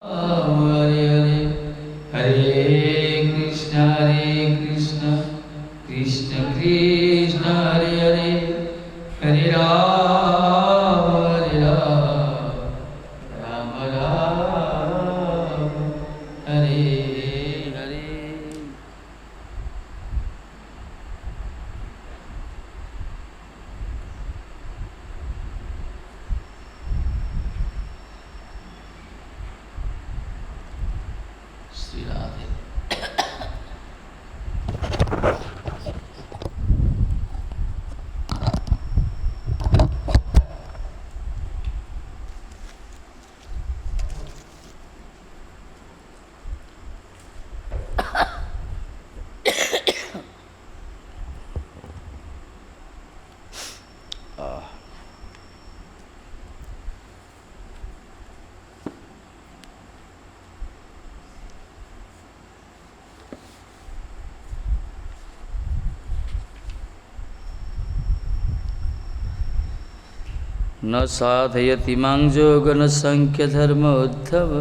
हरे हरे हरे कृष्ण कृष्ण कृष्ण हरे हरे हरे राम राम हरे हरे। श्री राधे। न साधयति मां योगन संख्य धर्म उद्धव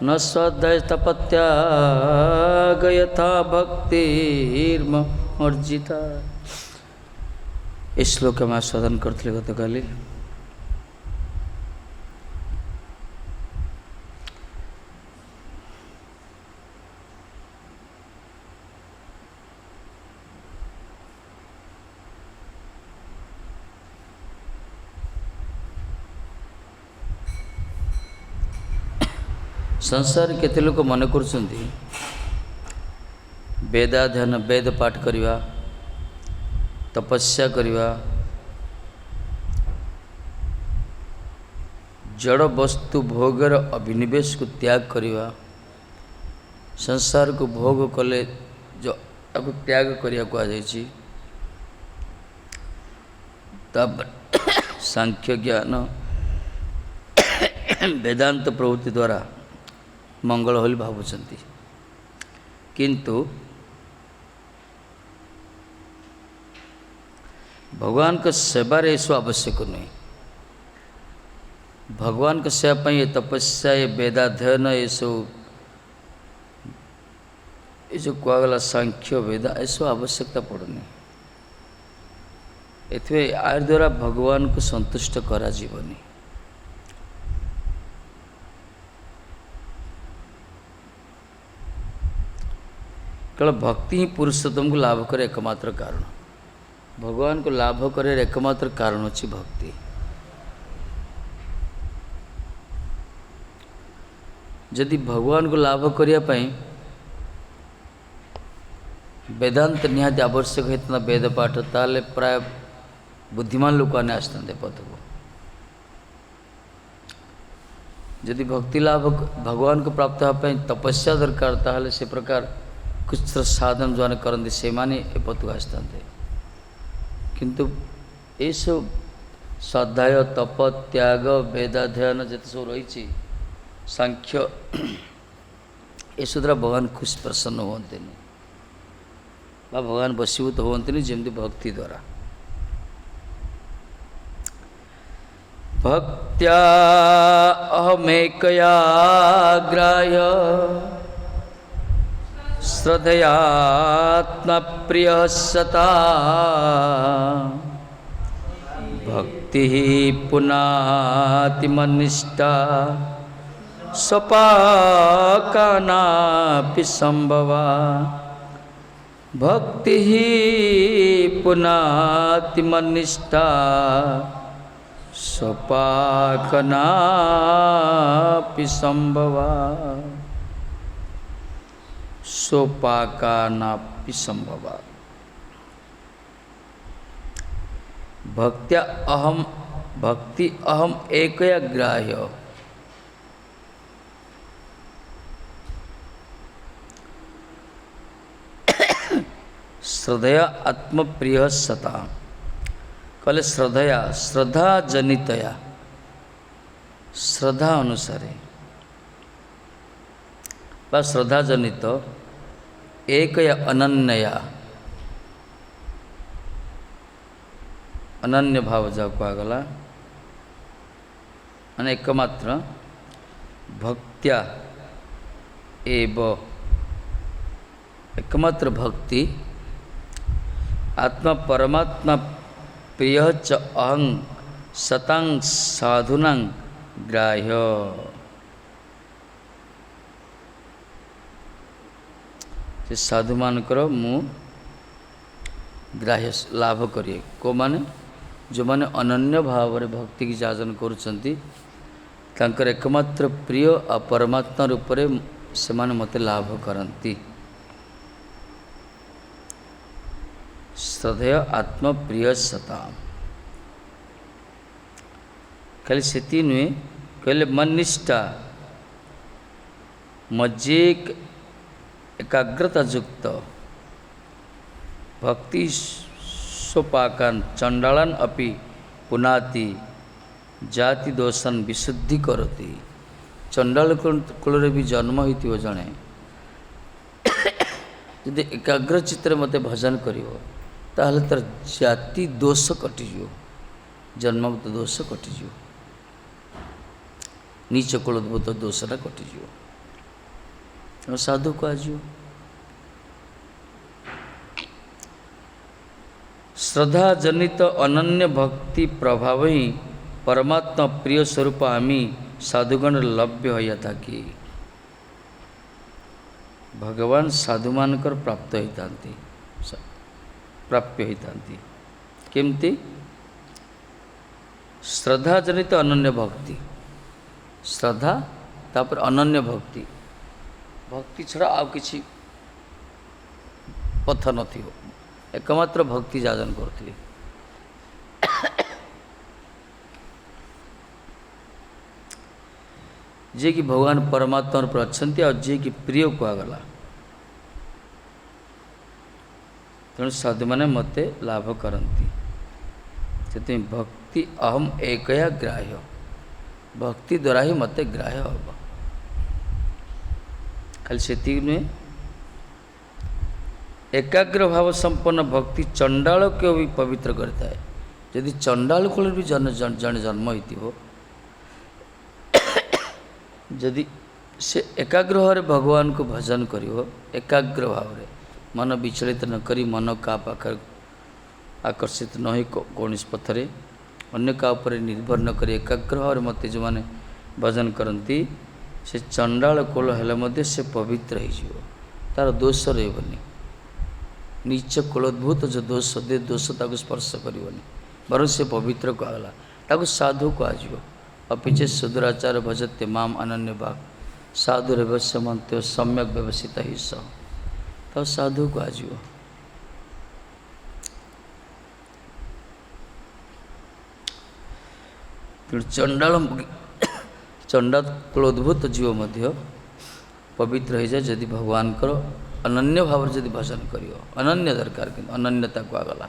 न स्वाध्यायस्तपत्याग यथा भक्तिर्मर्जिता। इस श्लोक में आस्वादन करते गत काली संसार केते लोक मन करुछंती वेदाध्ययन वेद पाठ करिवा तपस्या करिवा जड़ वस्तु भोगर अभिनिवेश को त्याग करिवा संसार को भोग कले जो आपको त्याग करिया को आ जायछि तब सांख्य ज्ञान वेदांत प्रवृत्ति द्वारा मंगल होली भावुचंती किंतु भगवान का सेवार ऐसा आवश्यक नहीं। भगवान का सेवा ये तपस्या ये वेदाध्ययन ये सब ये जो कहगला सांख्य वेदा ऐसा आवश्यकता पड़नी एथे आय द्वारा भगवान को संतुष्ट करा जीवनी। केवल भक्ति ही पुरुषोत्तम को लाभ करे एकमात्र कारण भगवान को लाभ करे एकमात्र कारण अच्छी भक्ति। यदि भगवान को लाभ करिया पई वेदांत निहाती आवश्यक होता वेद पाठ ताले प्राय बुद्धिमान लोक आने आसते पद को। यदि भक्ति लाभ भगवान को प्राप्त होगा तपस्या दरकार ताले से प्रकार कुछ साधन जो करते से माने ए पद को आसते किंतु ये सब स्वाध्याय तप त्याग वेदाध्ययन जिते सब रही सांख्य ये द्वारा भगवान खुश प्रसन्न होते भगवान बसीभूत होते जमी भक्ति द्वारा। भक्त्या अहमेकया ग्राह्य श्रद्धयात्म प्रिय सता भक्ति पुनातिमनिष्ठा सपाकानापि संभवा। भक्ति पुनातिमनिष्ठा सपाकनापि संभवा सोपाकानापि संभवा। भक्ति अहम एकया ग्राह्य श्रद्धया आत्मप्रिय सता कहले श्रद्धया श्रद्धा जनितया श्रद्धा अनुसारे बा श्रद्धा जनित एक या अनन्या अनन्य भाव जाओ कहगला एकमात्र भक्त्या एव एकमात्र भक्ति आत्मा परमात्मा प्रिय च अहं सतां साधुनां ग्राह्य। से साधु मानकर मु ग्राह्य लाभ करिए को माने जो माने अनन्य भाव रे भक्ति की जाचन करुचंती तांकर एकमात्र प्रिय आ परमात्मा रूप रे से माने मते लाभ करंती। श्रद्धेय आत्म प्रिय सता खाली सेती नुहे कहले मन निष्ठा मज्जिक एकाग्रता युक्त भक्ति सोपाकान चंडालान अपि पुनाति जाति दोषन विशुद्धि करती। चंडाल कुल भी जन्म होती जड़े यदि एकाग्र चित्त मते भजन करिवो ताहले तर जाति दोष कटिजो जन्मगत दोष कटिजो नीच कुलोद्भूत दोषटा कटिजो साधु को आज श्रद्धा जनित अनन्य भक्ति प्रभाव ही परमात्मा प्रिय स्वरूप आमी साधुगण लभ्य होया था कि भगवान साधु मानकर प्राप्त होता प्राप्य होता केमती श्रद्धा जनित अनन्य भक्ति श्रद्धा तापर अनन्य भक्ति भक्ति छड़ा आउ किछि पथ नथिबो एकमात्र भक्ति जाजन करथि। जे कि भगवान परमात्मा पर अच्छंती और जे कि प्रिय कहगला तेणु साधु माने मते लाभ करती से भक्ति अहम एकया ग्राह्य भक्ति द्वारा ही मते ग्राह्य हम खाली से नुहे एकाग्र भाव संपन्न भक्ति चंडाल को भी पवित्र करता है। यदि चंडाल कुल भी जन जन्म हो जदि से एकाग्र भाव भगवान को भजन करिवो एकाग्र भाव मन विचलित न करी मन का पाखर आकर्षित न हो कौन पथरे अन्य का ऊपर निर्भर न करी एकाग्र भाव मत जो मैंने भजन करती से चंडाल कोल हेले मध्य से पवित्र हो तार दोष रहबनी नीच कुलोद्भूत जो दोष दे दोष ताको स्पर्श करनी बर से पवित्र कहला ताको साधु कह अपिचे सुदुराचार भजते माम अनन्य भाग साधु रेवश्य मंत्य सम्यक व्यवसित ही सह तब साधु कह चंडाल चंडाल कुलोद्भूत जीव मध्य पवित्र हो जाए यदि भगवान को अनन्य भाव जदि भजन करियो अनन्य दरकार कि अनन्यता को आगला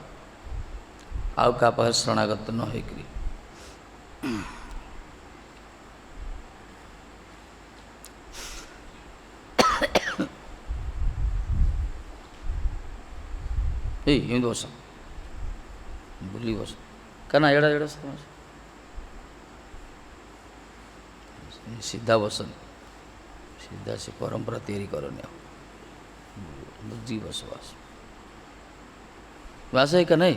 आउ का पास शरणागत न होकरी हिंदू बस बुली बस कना एड़ा एड़ा सीधा बसन सीधा से परंपरा तैयारी करने बुद्धि बसवास वास है का नहीं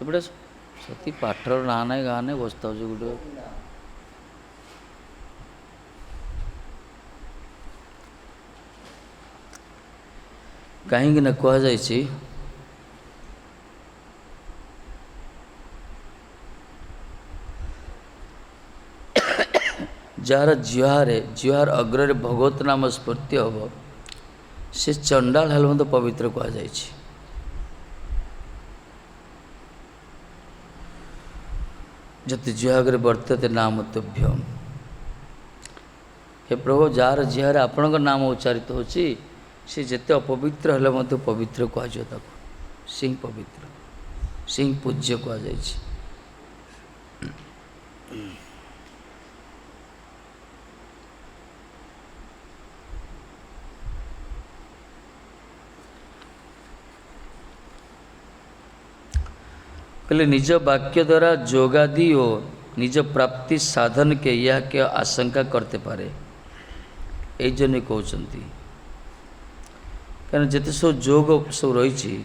एपटे सती पाठर ना ना गाने बसता गोटे कहीं कह जाए जार जिहार अग्र भगवत नाम स्फूर्ति हम से चंडाल हेल मत पवित्र कह जाए जति जिहाग्रे वर्तते नाम तुभ्यम हे प्रभु जार जिहार आपण नाम उच्चारित होची से जेते अपवित्र हेले मत पवित्र कह जाए से ही पवित्र से ही पूज्य कह जाए। कहले निज वाक्य द्वारा जोगादि और निज प्राप्ति साधन के यह के आशंका करते पारे ये कहते कारण जिते सब जोग सब रही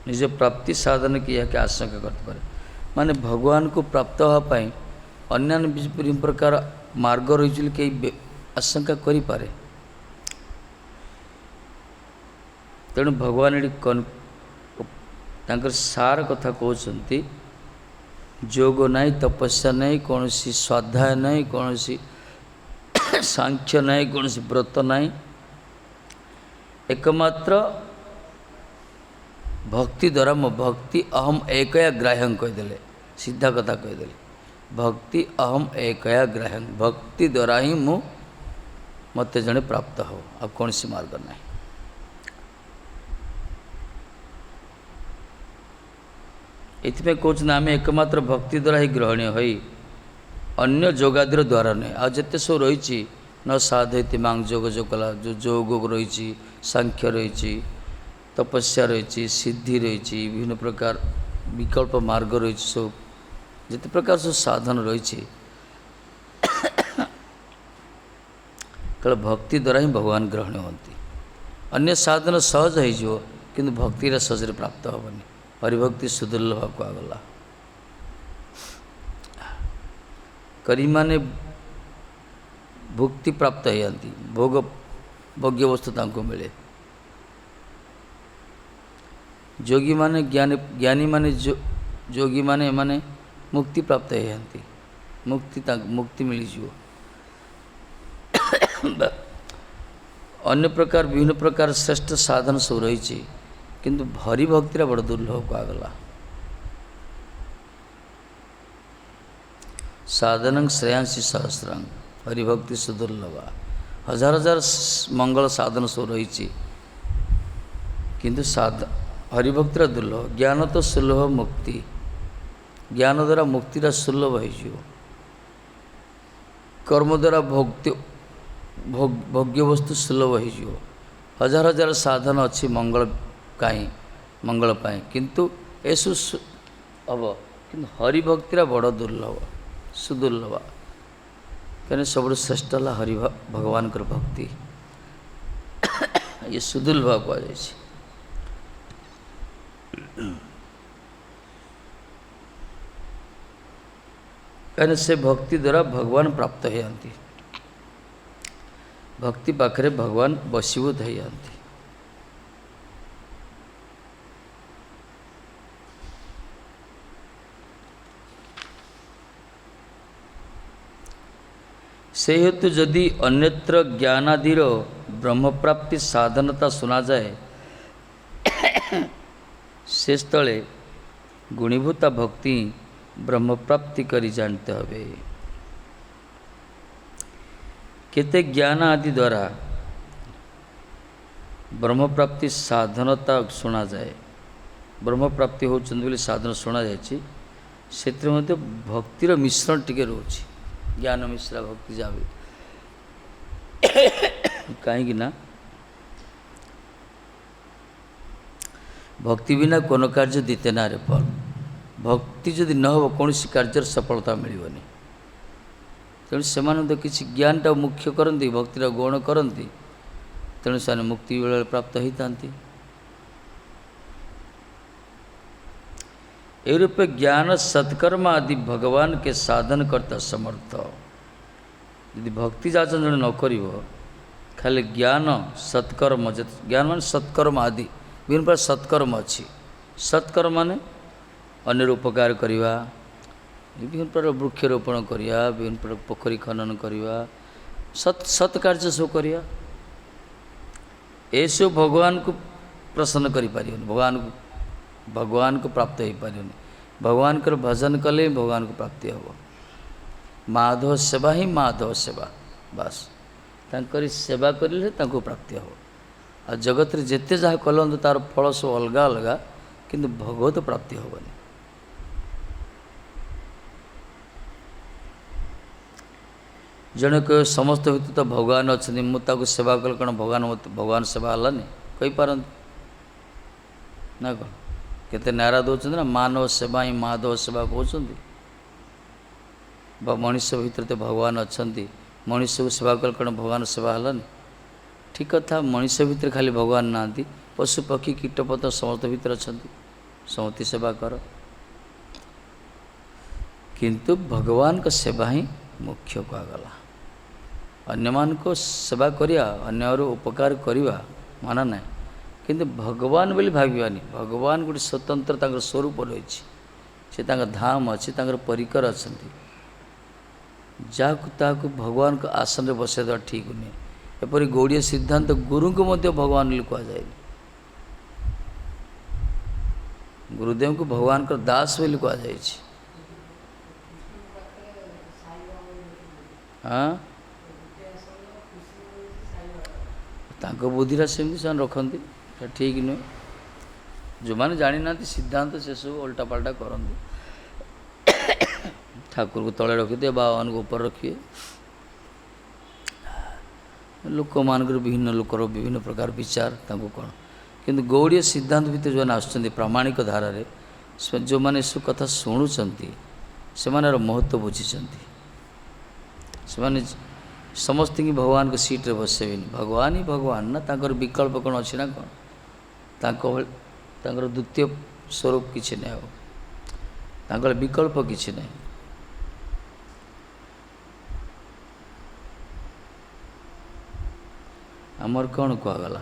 निज प्राप्ति साधन की यह आशंका करते माने भगवान को प्राप्त होगापाई अन्य विभिन्न प्रकार मार्ग रही कई आशंका करें तेणु भगवान ये सार कथा कहते जोग नहीं तपस्या नहीं कौन स्वाध्याय नहीं कौन सांख्य नहीं कौन व्रत नहीं एकमात्र भक्ति द्वारा मो भक्ति अहम एकया ग्राह्यं कहीदे सीधा कथा कहीदे भक्ति अहम एकया ग्राह्यं भक्ति द्वारा ही मु मत जड़े प्राप्त हो अब कौन सी मार्ग नहीं इतने कौन आम एकमात्र भक्ति द्वारा ही ग्रहणीय हो अन्य जोगादिर द्वारा नहीं आ जिते सब रही न साधयति मांग जोग जो कला जो जोग रही सांख्य रही तपस्या रही सिद्धि रही विभिन्न प्रकार विकल्प मार्ग रही सब जिते प्रकार सब साधन रही केवल भक्ति द्वारा ही भगवान ग्रहण होती अन्य साधन सहज हो किंतु भक्ति सहज प्राप्त हेनी हरिभक्ति सुदुर्लभ कहगला करी माने भुक्ति प्राप्त होती भोग भोग्य वस्तु तांको मिले जोगी माने ज्ञानी माने जोगी माने माने मुक्ति प्राप्त होती मुक्ति मिली जो अन्य प्रकार विभिन्न प्रकार श्रेष्ठ साधन सब रही किंतु हरिभक्ति बड़ दुर्लभ कहगला साधनं श्रेयांसी सहस्रांग हरिभक्ति सुदुर्लभा हजार हजार मंगल साधन सब रही किंतु हरिभक्ति दुर्लभ ज्ञान तो सुलभ मुक्ति ज्ञान द्वारा मुक्ति सुलभ हो कर्म द्वारा भक्ति भोग्य वस्तु सुलभ हो हजार हजार साधन अच्छी मंगल कहीं मंगल पाए किंतु ऐसु हम कि हरिभक्ति बड़ दुर्लभ सुदुर्लभ कहीं सब श्रेष्ठ है हरि भगवान भक्ति ये सुदुर्लभ कह कहीं से भक्ति द्वारा भगवान प्राप्त होती भक्ति पाखरे भगवान बसीभूत हो जाती से हेतु जदि अन्यत्र ज्ञानादिर ब्रह्म प्राप्ति साधनता सुना जाए से स्थले गुणीभूता भक्ति ब्रह्म प्राप्ति करी जानते हवे केते ज्ञान आदि द्वारा ब्रह्म प्राप्ति साधनता सुना जाए ब्रह्म प्राप्ति होचंद बोली साधन सुना जाए से भक्तिर मिश्रण टिके रोची ज्ञान मिश्रा भक्ति जावे कहीं ना भक्ति बिना कौन कार्य दीते ना रे फल भक्ति जदि न हो कौन कार्य सफलता मिलनी तेणु से तो किसी ज्ञानटा मुख्य करती भक्तिर गौण करती तेणु से मुक्ति बेले प्राप्त होता ए रूपे ज्ञान सत्कर्म आदि भगवान के साधन करता समर्थ यदि भक्ति जाचन जन न कर खाली ज्ञान सत्कर्म ज्ञान मान सत्कर्म आदि विभिन्न प्रकार सत्कर्म अच्छी सत्कर्म माने अन्य उपकार करवा विभिन्न प्रकार वृक्षरोपण करवा विभिन्न प्रकार पोखरी खनन करवा सत् कार्य सब करवा ये सब भगवान को प्रसन्न कर भगवान को प्राप्त हो पारे भगवान को भजन कले भगवान को प्राप्ति हम माधव सेवा ही माधव सेवा बस तांकरी सेवा करें प्राप्ति हम आ जगत रे जेते जहाँ कलु तार फल सब अलग अलग किंतु भगवत प्राप्ति हेनी जड़े कह समस्त व्यक्ति तो भगवान अच्छा मुझे सेवा कल कौन भगवान सेवा हलानी कही पारती ना कौन केते नारा दौरान ना मानव सेवा ही माधव सेवा कहते मनुष्य भितर तो भगवान अच्छा मनुष्य को सेवा कल कौन भगवान सेवा हलानी ठीक कथा मनुष्य भितर खाली भगवान ना पशु पक्षी कीटपत समस्त भितर अच्छा समति सेवा कर किंतु भगवान का सेवा ही मुख्य कहगला अन्य मान को सेवा करिया अन्य उपकार करिवा माना ना किंतु भगवान बोली भाविबानी भगवान गोटे स्वतंत्र तांकर स्वरूप रही से धाम अच्छी परिकर अच्छा जहाँ भगवान को आसन में बसैदा ठीक नुहे एपरी गौड़ीय सिद्धांत गुरु को मध्य भगवान कहुए गुरुदेव को भगवान का दास बोली कहुए हाँ तांको बुद्धिरा सेमती से रखती ठीक नुहे जो मैंने जानी ना सिद्धांत से सब उल्टा पाल्टा करते ठाकुर को तले रखिए बाबान को ऊपर रखिए लोक मान विभिन्न लोकर विभिन्न प्रकार विचार तांको कौन किंतु गौड़ीय सिद्धांत भितर जो आसुच्च प्रामाणिक धारा जो मैंने सब कथा शुणुंट से महत्व बुझी से समस्त की भगवान को सीट्रे बसैबे भगवान ही भगवान ना तांकर विकल्प कौन अच्छी ना कौन तांकर द्वितीय स्वरूप किसी ना हो तांकर विकल्प किसी ना आमर कौन कहगला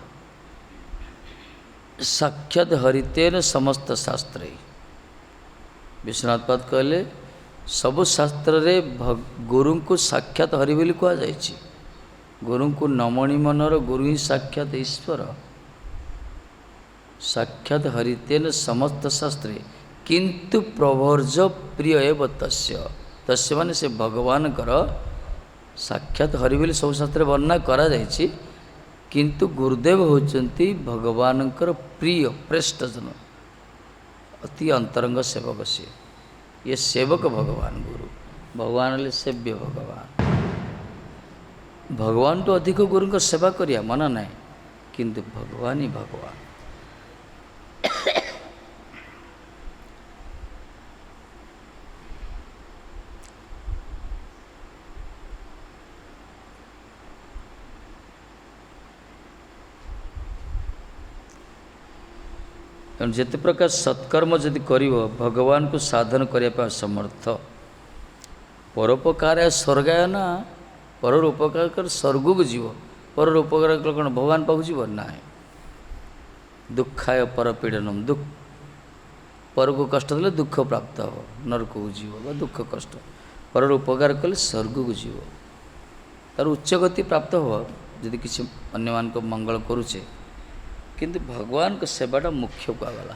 साक्षात हरितेन समस्त शास्त्र विश्वनाथ पाद कहले सबु शास्त्र रे गुरु को साक्षात हरि बोली कहुई गुरु को नमणि मनर गुरु ही साक्षात ईश्वर साक्षात हरितेन समस्त शास्त्रे किंतु प्रभर्ज प्रिय एव तस्य तस्य माने से भगवान कर साक्षात हरि बोली सब शास्त्र वर्णना करा जायछि किंतु गुरुदेव होचंती भगवानकर प्रिय प्रेष्ठजन अति अंतरंग सेवक से ये सेवक भगवान गुरु भगवान ले सेव्य भगवान भगवान तो अधिक गुरु का सेवा करिया मना ना किंतु भगवान ही भगवान जिते प्रकार सत्कर्म जदि करिव भगवान को साधन करने समर्थ परोपकार स्वर्गाय ना पर उपकार कर स्वर्ग को जीव पर उपकार कर कौन भगवान पाक जीव ना दुखाय पर पीड़नम दुख पर को कष्ट देले दुख प्राप्त हो नरक को जीव दुख कष्ट पर उपकार कले स्वर्ग को जीव तार उच्च गति प्राप्त हो यदि किसी अन्य मान को मंगल करुचे किंतु भगवान को सेवाटा मुख्य कहगला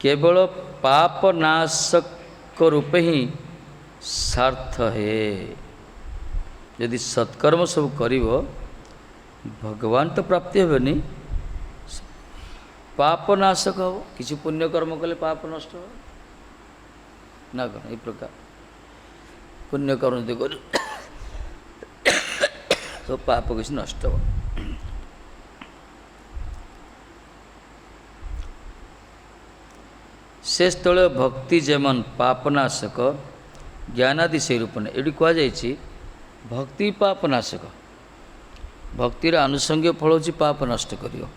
केवल पाप नाशक रूपे ही सार्थ है यदि सत्कर्म सब करिव भगवान तो प्राप्ति हेनी पाप नाशक हो किसी पुण्य कर्म कले पाप नष्ट हो ना कौन ये प्रकार पुण्य कर्म जो कर तो पाप किसी नष्ट हो से स्थल भक्ति जेमन पापनाशक ज्ञानादि से रूप ने ये कहुई भक्ति पापनाशक भक्तिर आनुषंगिक फल हो पाप नष्ट करियो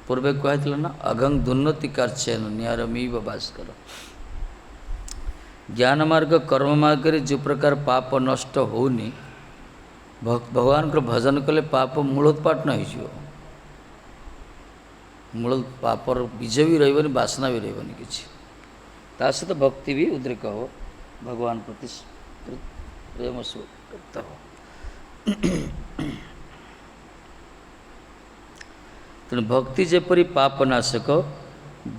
पूर्वे कहला ना अगंग दुर्नति कार्चयन न्यारमीव भास्कर ज्ञान मार्ग कर्म मार्ग रे जो प्रकार पाप नष्ट होनी भगवान को भजन कले पाप मूलोत्पाटन हो मूल पापर बीज भी रही बासना भी रही किसी ता सहित भक्ति भी उद्रेक हो भगवान प्रति प्रेम करता हो तेणु भक्ति जेपरी पापनाशक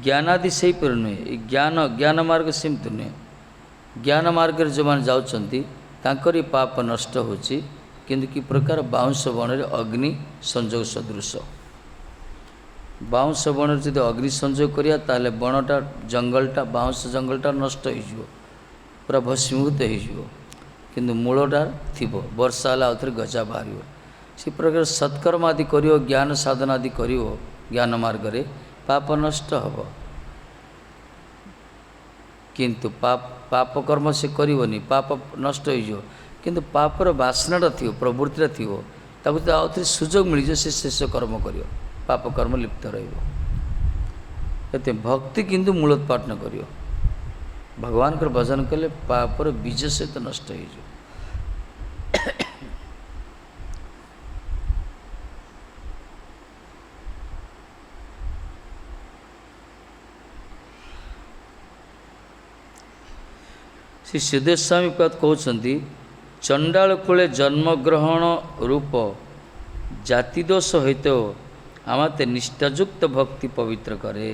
ज्ञानादि से पर नुहे ज्ञान मार्ग सेमती नुहे ज्ञान मार्ग जो मैंने जाऊँगी पाप नष्ट होची किंतु कि प्रकार बाउंश बण में अग्नि संजोग सदृश बाउंश बण में जब अग्नि संजोग करिया ताले बणटा जंगलटा बाउंश जंगलटा नष्ट हो पूरा भस्मीभूत हो किंतु मूलटा थिबो वर्षा हेला आउथरे गजा बाहरियो से प्रकार सत्कर्म आदि करियो ज्ञान साधना आदि करियो ज्ञान मार्ग रे पाप नष्ट हबो किंतु पाप कर्म से करिवनी पाप नष्ट हो किंतु पापर वासनाटा थी प्रवृत्ति थी ताकू तो आउथरे सुजोग मिल से शेष कर्म करियो पाप कर्म लिप्त रहिबो भक्ति किंतु मूलोत्पाटन करियो भगवान को भजन कले पापर बीज सहित नष्ट हो श्री सिद्धेश्वर स्वामी पद कहते चंडाल कूले जन्मग्रहण रूप जाति दोष सहित आमते निष्ठायुक्त भक्ति पवित्र करे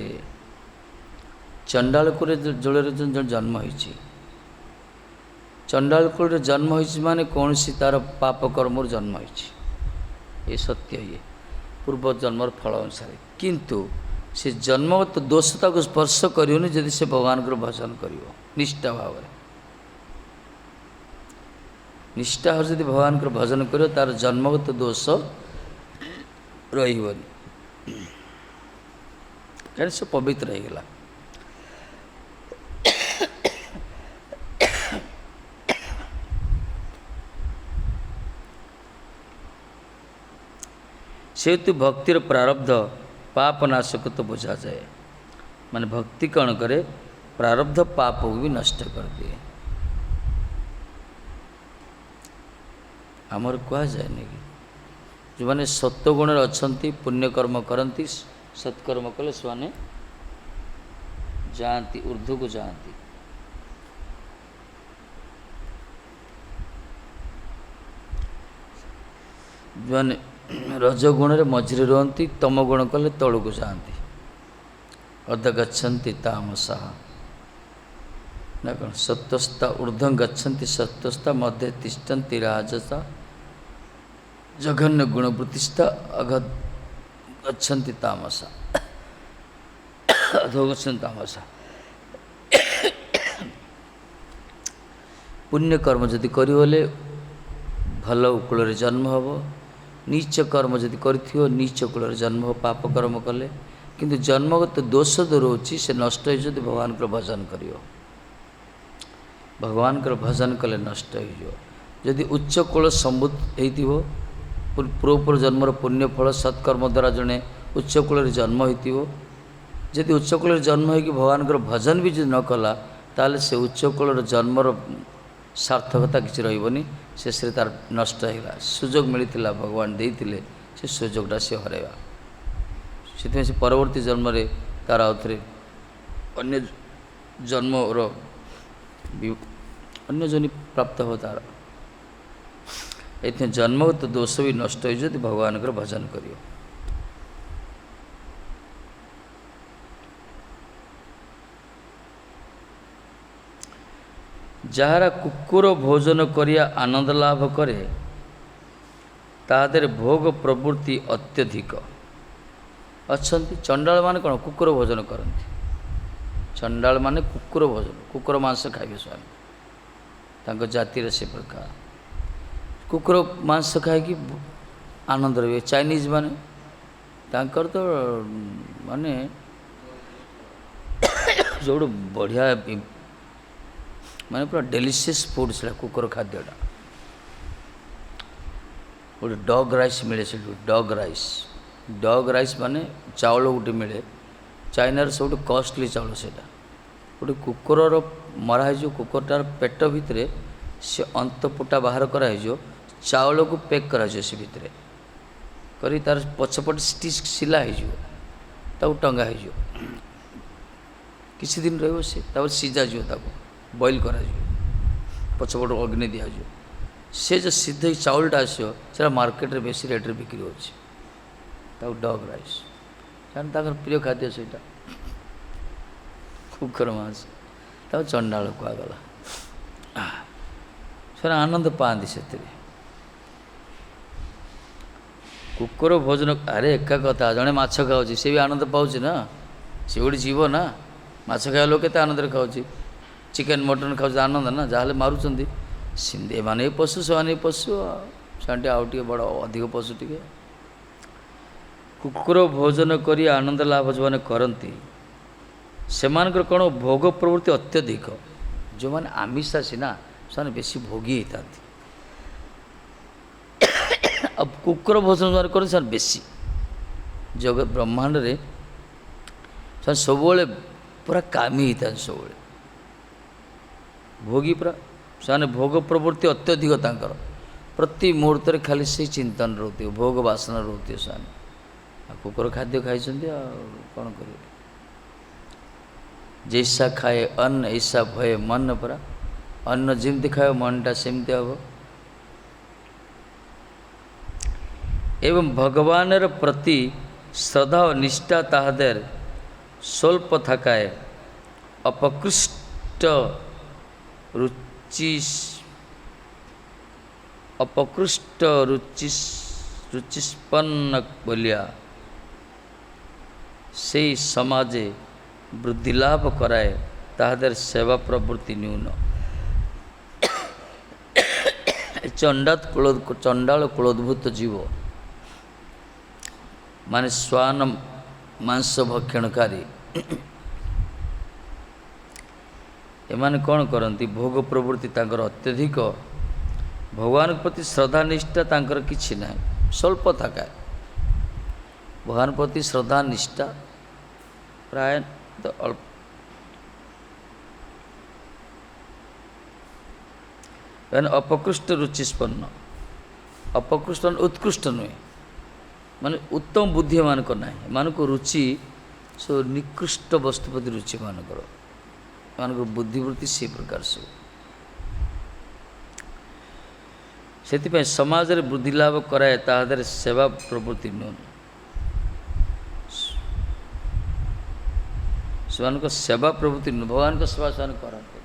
चंडाल कूले जल जन्म होइछि चंडाल कूले जन्म होइछि माने कौन सी तार पाप कर्म जन्म होइछि ये सत्य ये पूर्व जन्मर फल अनुसार किंतु से जन्मगत दोषता को स्पर्श करियोनी जदि से भगवान को भजन करियो निष्ठा भाव में निष्ठा हो जदि भगवान को भजन करियो तार जन्मगत दोष रहिबनी कहीं से पवित्र रहीगला सेतु भक्तिर प्रारब्ध पाप नाशक तो बुझा जाए माने भक्ति कौन करे प्रारब्ध पाप को भी नष्ट कर दिए आमर कह जाए कि जो मैंने सत्वगुण अच्छा पुण्यकर्म करती सत्कर्म कले से जाती ऊर्ध्व को जाती जो मैंने रजगुण रे मझिरे रुहती तम गुण कले तलू को जाती अर्ध गच्छन्ति तामसा ना कौन सत्वस्था ऊर्ध्व गच्छन्ति सत्वस्था मध्य तिष्ठन्ति राजसा जघन्य गुणवृत्तिस्था अगध गच्छन्ति तामसा अधो गच्छन्ति तामसा पुण्य कर्म जदि करिवले भल कूल जन्म हबो नीच कर्म जदि करिथियो नीच कूल जन्म हो पाप कर्म कले किंतु जन्मगत दोष दूर होची से नष्ट हो जदि भगवान को भजन करियो भगवान को भजन कले नष्ट हो जदि उच्च कूल संबुद्ध होइथिवो पूर्व जन्मर पुण्य फल सत्कर्म द्वारा जड़े उच्च कूल जन्म हो जदि उच्च कूल जन्म हो भगवान को भजन भी न कला ताले से उच्च कूल जन्मर सार्थकता किसी रही शेष तार नष्ट होगा सुजोग मिलता भगवान देते से सुजोगटा से हरवा से परवर्ती जन्म रे तार आउे अन्य जन्मर अन्य जन प्राप्त हो तार ये जन्मगत दोष भी नष्ट हो जदि भगवान को भजन करियो जहारा कुकुर भोजन करिया आनंद लाभ करे तादेर भोग प्रवृत्ति अत्यधिक अच्छी चंडाल माने कौन कुकुर भोजन करती चंडाल माने कुकुर भोजन कुकुर मांस खाइबे स्वामी तांको जाति से प्रकार कुकुर मांस खाई आनंद रहे चाइनीज माने तांकर तो माने जो बढ़िया माने पूरा डेलीशियस फूड से कुकुर खाद्यटा गोटे डॉग राइस मिले से डॉग राइस माने चावल गोटे मिले चाइनार सब कॉस्टली चावल से गोटे कुकुर मरा हो कुकुरटार पेट भितर से अंतपुटा बाहर कराई चावल को पैक करा से भितर करी तार पछपट स्टिच सिला हो टंगा हो किसी दिन रही से सीझा बॉइल करा पछपट अग्नि दि से जो सीधे चावलटा आसो से मार्केट रे बेसी रेट बिक्री हो डॉग राइस जान प्रिय खाद्य से कुकुर मांस चंडाल कहगला से आनंद पाती से कुकुर भोजन अरे एका कथा जड़े माछ खाऊँ सी भी आनंद पाँच ना सी गोटे जीव ना माछ खाया लोग के आनंद खाऊँ चिकेन मटन खाऊ आनंद ना जहाँ मारुंच ସେମିତି ଏମାନେ ବି ପଶୁ, ସେମାନେ ବି ପଶୁ, ସେମାନେ ଆଉ ଟିକେ ବଡ଼ ଅଧିକ ପଶୁ ଟିକେ। କୁକୁର ଭୋଜନ କରି ଆନନ୍ଦ ଲାଭ ଯେଉଁମାନେ କରନ୍ତି ସେମାନଙ୍କର କ'ଣ ଭୋଗ ପ୍ରବୃତ୍ତି ଅତ୍ୟଧିକ। ଯେଉଁମାନେ ଆମିଷାସୀ ନା ସେମାନେ ବେଶୀ ଭୋଗୀ ହେଇଥାନ୍ତି। ଆଉ କୁକୁର ଭୋଜନ ଯେଉଁମାନେ କରନ୍ତି ସେମାନେ ବେଶୀ ଜଗତ ବ୍ରହ୍ମାଣ୍ଡରେ ସେମାନେ ସବୁବେଳେ ପୁରା କାମୀ ହେଇଥାନ୍ତି, ସବୁବେଳେ ଭୋଗୀ ପୁରା। ସେମାନେ ଭୋଗ ପ୍ରବୃତ୍ତି ଅତ୍ୟଧିକ ତାଙ୍କର, ପ୍ରତି ମୁହୂର୍ତ୍ତରେ ଖାଲି ସେଇ ଚିନ୍ତନ ରହୁଥିବ, ଭୋଗ ବାସନା ରହୁଥିବ ସେମାନେ। ଆଉ କୁକୁର ଖାଦ୍ୟ ଖାଇଛନ୍ତି ଆଉ କ'ଣ କରିବେ। ଜୈସା ଖାଏ ଅନ୍ନ ऐसा ଭଏ ମନ, ପରା ଅନ୍ନ ଯେମିତି ଖାଇବ ମନଟା ସେମିତି ହେବ। ଏବଂ ଭଗବାନର ପ୍ରତି ଶ୍ରଦ୍ଧା ଓ ନିଷ୍ଠା ତାହାদের ସ୍ୱଳ୍ପ ଥାକାଏ। ଅପକୃଷ୍ଟ ରୁଚିସ୍ପନ୍ନ ବୋଲିଆ সেই সমাজে বৃদ্ধি লাভ করায় তাহাদের সেবা প্রবৃত্তি ন্যূন। চণ্ডাଳ কুলোদ্ভূତ জীବ ମାନେ ଶ୍ୱାନ ମାଂସ ଭକ୍ଷଣକାରୀ, ଏମାନେ କ'ଣ କରନ୍ତି, ଭୋଗ ପ୍ରବୃତ୍ତି ତାଙ୍କର ଅତ୍ୟଧିକ, ଭଗବାନଙ୍କ ପ୍ରତି ଶ୍ରଦ୍ଧା ନିଷ୍ଠା ତାଙ୍କର କିଛି ନାହିଁ, ସ୍ୱଳ୍ପ ଥାକାଏ। ଭଗବାନ ପ୍ରତି ଶ୍ରଦ୍ଧା ନିଷ୍ଠା ପ୍ରାୟ ଅଳ୍ପ। ଅପକୃଷ୍ଟ ରୁଚିସ୍ପନ୍ନ, ଅପକୃଷ୍ଟ ଉତ୍କୃଷ୍ଟ ନୁହେଁ, ମାନେ ଉତ୍ତମ ବୁଦ୍ଧି ଏମାନଙ୍କର ନାହିଁ। ଏମାନଙ୍କୁ ରୁଚି ସବୁ ନିକୃଷ୍ଟ ବସ୍ତୁ ପ୍ରତି ରୁଚି ଏମାନଙ୍କର, ଏମାନଙ୍କର ବୁଦ୍ଧିବୃତ୍ତି ସେ ପ୍ରକାର ସବୁ। ସେଥିପାଇଁ ସମାଜରେ ବୃଦ୍ଧି ଲାଭ କରାଏ ତାହାদের ସେବା ପ୍ରବୃତ୍ତି ନ୍ୟୁନ। ସେମାନଙ୍କ ସେବା ପ୍ରବୃତ୍ତି ନୁହେଁ, ଭଗବାନଙ୍କ ସେବା ସେମାନେ କରନ୍ତି,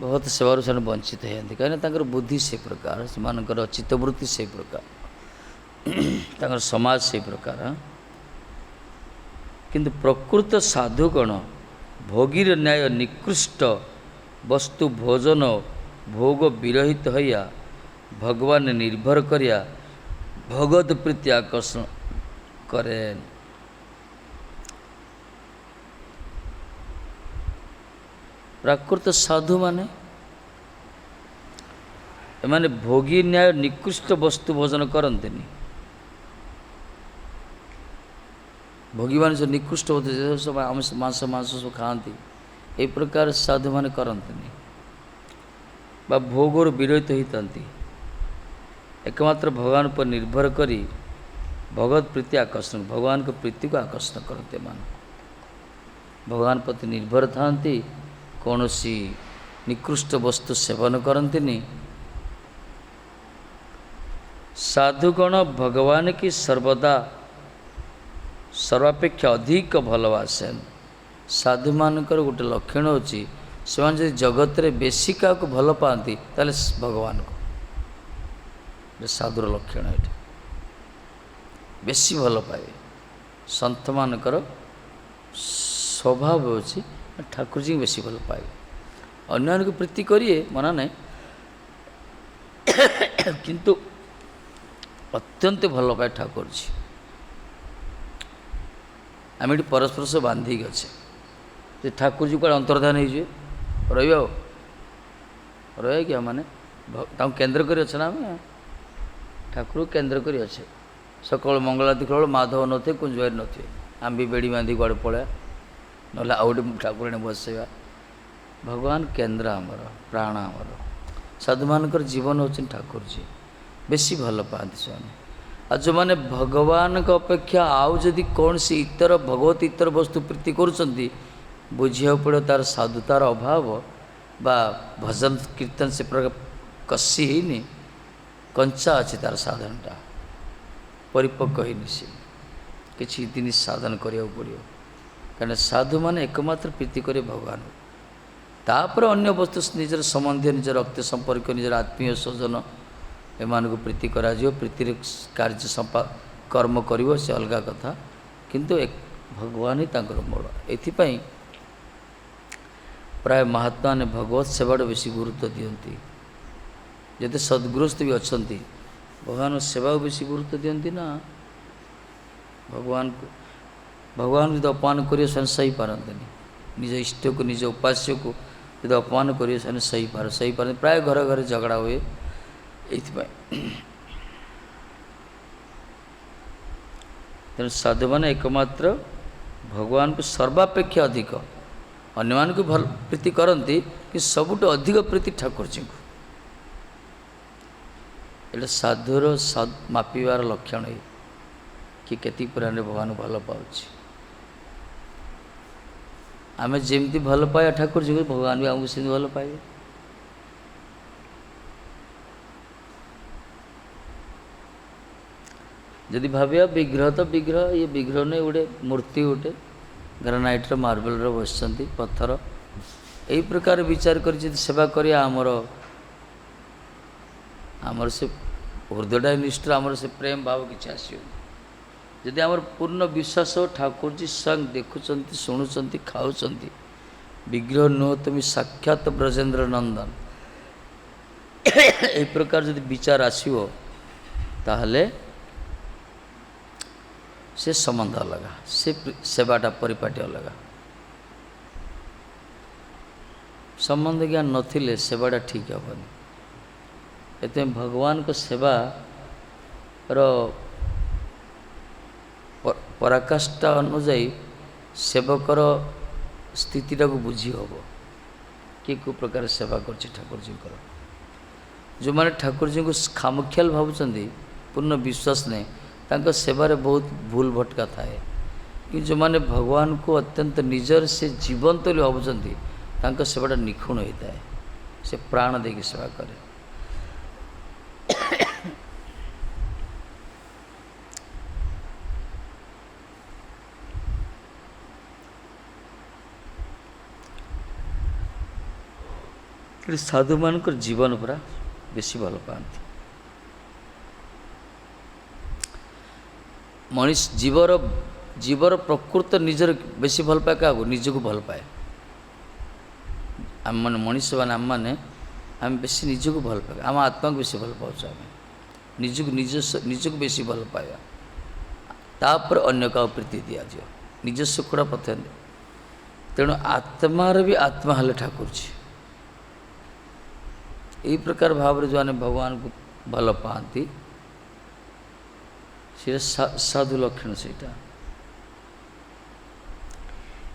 ବହୁତ ସେବାରୁ ସେମାନେ ବଞ୍ଚିତ ହେଇଯାନ୍ତି। କାହିଁକିନା ତାଙ୍କର ବୁଦ୍ଧି ସେ ପ୍ରକାର, ସେମାନଙ୍କର ଚିତ୍ତବୃତ୍ତି ସେ ପ୍ରକାର, ତାଙ୍କର ସମାଜ ସେ ପ୍ରକାର। କିନ୍ତୁ ପ୍ରକୃତ ସାଧୁ କ'ଣ, ଭୋଗୀର ନ୍ୟାୟ ନିକୃଷ୍ଟ ବସ୍ତୁ ଭୋଜନ ଭୋଗ ବିରହିତ ହଇଆ ଭଗବାନ ନିର୍ଭର କରିଆ ଭଗତ ପ୍ରୀତି ଆକର୍ଷଣ କରେନ୍। ପ୍ରାକୃତ ସାଧୁମାନେ ଏମାନେ ଭୋଗୀ ନ୍ୟାୟ ନିକୃଷ୍ଟ ବସ୍ତୁ ଭୋଜନ କରନ୍ତିନି। ଭୋଗୀମାନେ ସବୁ ନିକୃଷ୍ଟ ସବୁ ମାଂସ ସବୁ ଖାଆନ୍ତି, ଏହି ପ୍ରକାର ସାଧୁମାନେ କରନ୍ତିନି ବା ଭୋଗରୁ ବିରହିତ ହୋଇଥାନ୍ତି। ଏକମାତ୍ର ଭଗବାନ ଉପରେ ନିର୍ଭର କରି ଭଗବତ ପ୍ରୀତି ଆକର୍ଷଣ, ଭଗବାନଙ୍କ ପ୍ରୀତିକୁ ଆକର୍ଷଣ କରନ୍ତି। ଏମାନେ ଭଗବାନ ପ୍ରତି ନିର୍ଭର ଥାନ୍ତି, କୌଣସି ନିକୃଷ୍ଟ ବସ୍ତୁ ସେବନ କରନ୍ତିନି। ସାଧୁଗଣ ଭଗବାନ କି ସର୍ବଦା ସର୍ବାପେକ୍ଷା ଅଧିକ ଭଲବାସେନ୍। ସାଧୁମାନଙ୍କର ଗୋଟେ ଲକ୍ଷଣ ହେଉଛି, ସେମାନେ ଯଦି ଜଗତରେ ବେଶୀ କାହାକୁ ଭଲ ପାଆନ୍ତି ତାହେଲେ ଭଗବାନଙ୍କୁ। ସାଧୁର ଲକ୍ଷଣ ଏଇଟା, ବେଶୀ ଭଲ ପାଇବେ। ସନ୍ଥମାନଙ୍କର ସ୍ୱଭାବ ହେଉଛି ଠାକୁରଜୀଙ୍କୁ ବେଶୀ ଭଲ ପାଇବେ। ଅନ୍ୟମାନଙ୍କୁ ପ୍ରୀତି କରିବେ ମନା ନାହିଁ, କିନ୍ତୁ ଅତ୍ୟନ୍ତ ଭଲ ପାଏ ଠାକୁରଜୀ। ଆମେ ଏଠି ପରସ୍ପର ସହ ବାନ୍ଧିକି ଅଛେ, ଯେ ଠାକୁରଜୀ କୁଆଡ଼େ ଅନ୍ତର୍ଧାନ ହେଇଯିବେ, ରହିବେ ଆଉ ରହିବେ କି? ମାନେ ତାଙ୍କୁ କେନ୍ଦ୍ର କରି ଅଛେ ନା, ଆମେ ଠାକୁରକୁ କେନ୍ଦ୍ର କରି ଅଛେ। ସକାଳୁ ମଙ୍ଗଳାତି କଲା ବେଳୁ ମାଧବ ନଥିବେ, କୁଞ୍ଜବାରୀ ନଥିବେ, ଆମେ ବି ବେଡ଼ି ବାନ୍ଧି କୁଆଡ଼େ ପଳେଇବା, ନହେଲେ ଆଉ ଗୋଟେ ଠାକୁରାଣୀ ବସେଇବା। ଭଗବାନ କେନ୍ଦ୍ର ଆମର, ପ୍ରାଣ ଆମର। ସାଧୁମାନଙ୍କର ଜୀବନ ହେଉଛନ୍ତି ଠାକୁରଜୀ, ବେଶୀ ଭଲ ପାଆନ୍ତି ସେମାନେ। ଆଉ ଯେଉଁମାନେ ଭଗବାନଙ୍କ ଅପେକ୍ଷା ଆଉ ଯଦି କୌଣସି ଇତର ଭଗବତ ଇତର ବସ୍ତୁ ପ୍ରୀତି କରୁଛନ୍ତି, ବୁଝିବାକୁ ପଡ଼ିବ ତା'ର ସାଧୁତାର ଅଭାବ ବା ଭଜନ କୀର୍ତ୍ତନ ସେ ପ୍ରକାର କଷି ହେଇନି, କଞ୍ଚା ଅଛି ତା'ର ସାଧନଟା, ପରିପକ୍ୱ ହେଇନି, ସେ କିଛି ଦିନ ସାଧନ କରିବାକୁ ପଡ଼ିବ। କାରଣ ସାଧୁମାନେ ଏକମାତ୍ର ପ୍ରୀତି କରିବେ ଭଗବାନଙ୍କୁ, ତାପରେ ଅନ୍ୟ ବସ୍ତୁ ନିଜର ସମ୍ବନ୍ଧୀୟ, ନିଜ ରକ୍ତ ସମ୍ପର୍କ, ନିଜର ଆତ୍ମୀୟ ସ୍ୱଜନ ଏମାନଙ୍କୁ ପ୍ରୀତି କରାଯିବ। ପ୍ରୀତିରେ କାର୍ଯ୍ୟ କର୍ମ କରିବ, ସେ ଅଲଗା କଥା, କିନ୍ତୁ ଭଗବାନ ହିଁ ତାଙ୍କର ମୂଳ। ଏଥିପାଇଁ प्राय महात्मा ने भगवत सेवाड़ बेसी गुरुत्व दियंती जते सद्गृहस्थ भी अछंती भगवान सेवा बेसी गुरुत्व दियंती ना भगवान को जो अपमान करिए से सही पारंतनी निज इष्ट को निज उपास्य को जो अपमान करिए से सही पार प्राय घर घर झगड़ा हुए ये तेणु साधु मैंने एकमात्र भगवान को सर्वापेक्षा अधिक अन्य मान को भल प्रीति करती कि सबुठ अधिक प्रीति ठाकुर जी को ये साधुर मापिबार लक्षण है कि केती पुराने भगवान भल पाऊँ आम जमी भल पाया ठाकुर जी को भगवान भी आमको सेमती भल पाए जदि भाविया विग्रह तो विग्रह ये विग्रह नहीं गोटे मूर्ति गोटे ग्रानाइट मार्बल बस पत्थर यही प्रकार विचार कर सेवा करिया आमर से हृदय निष्ठ आमर से प्रेम भाव किसी आसो जदि आमर पूर्ण विश्वास ठाकुर जी स्वयं देखुंट शुणुंट खाऊँ विग्रह नुह तुम साक्षात ब्रजेन्द्र नंदन यही प्रकार जदि विचार आसो ताहले से संबंध अलग से सेवाटा परिपाटी अलग संबंध ज्ञान नथिले सेवाटा ठीक हेनी ये भगवान को सेवा पराकाष्ठा अनुजाई सेवकर स्थितिटा को बुझी हम कि को प्रकार सेवा कर ठाकुर जी जो मैंने ठाकुर जी को खामुख्याल भावुं पूर्ण विश्वास नहीं तांका सेवारे बहुत भूल भटका थाए कि जो माने भगवान को अत्यंत निजर से जीवंत भावुं तांका सेवाटा निखुण होता है से प्राण देकी सेवा करे साधु मान जीवन पूरा बेसी भल पाती मनीष जीवर प्रकृत निजर बेसी भल पाए क्या निज को भल पाए आम मैंने मनीष मैंने आम मैंने आम बेसी निज को भल पाए आम आत्मा को बेसी भल पाऊँ आम निज को बेसी भल पाया तापर अन्य का प्रीति दिज्व निज सुखड़ा प्रथम तेणु आत्मार भी आत्मा हेले ठाकुर जी यही प्रकार भाव जो आने भगवान को भल पाती से साधु लक्षण सेटा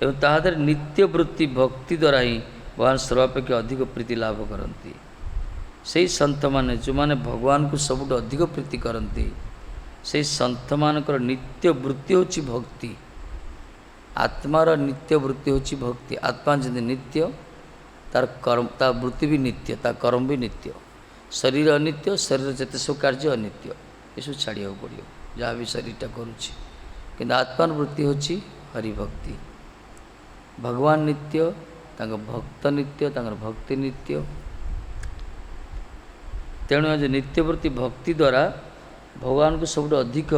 एवं ताहादर नित्य वृत्ति भक्ति द्वारा ही भगवान सर्वापेक्षा अधिक प्रीति लाभ करती से संत माने जो माने भगवान को सबुठ अधिक प्रीति करती से संत मानकर नित्य वृत्ति होची भक्ति आत्मार नित्य वृत्ति होची भक्ति आत्मा जदि नित्य तार कर्म ता वृत्ति भी नित्य ता कर्म भी नित्य शरीर अनित्य शरीर जिते सब कार्य अनित्य ये सब छाड़िया पड़ो जहाँ भी शरीरटा करुच्ची कि आत्मान वृत्ति होची हरिभक्ति भगवान नित्य तांका भक्त नित्य तांकर भक्ति नित्य तेणु आज नित्यवृत्ति भक्ति द्वारा भगवान को सब अधिक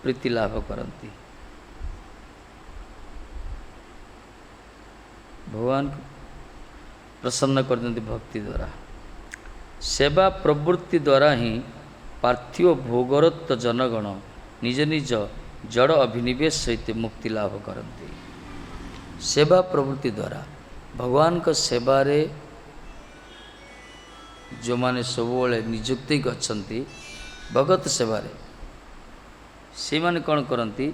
प्रीति लाभ करती भगवान को प्रसन्न कर देती भक्ति द्वारा सेवा प्रवृत्ति द्वारा ही पार्थिव भोगरत्व जनगण निज निज जड़ अभिनिवेश सहित मुक्ति लाभ करते सेवा प्रवृत्ति द्वारा भगवान को सेवारे जो माने सब निजुक्ति गच्छन्ति भगत सेवारे से माने कौन करती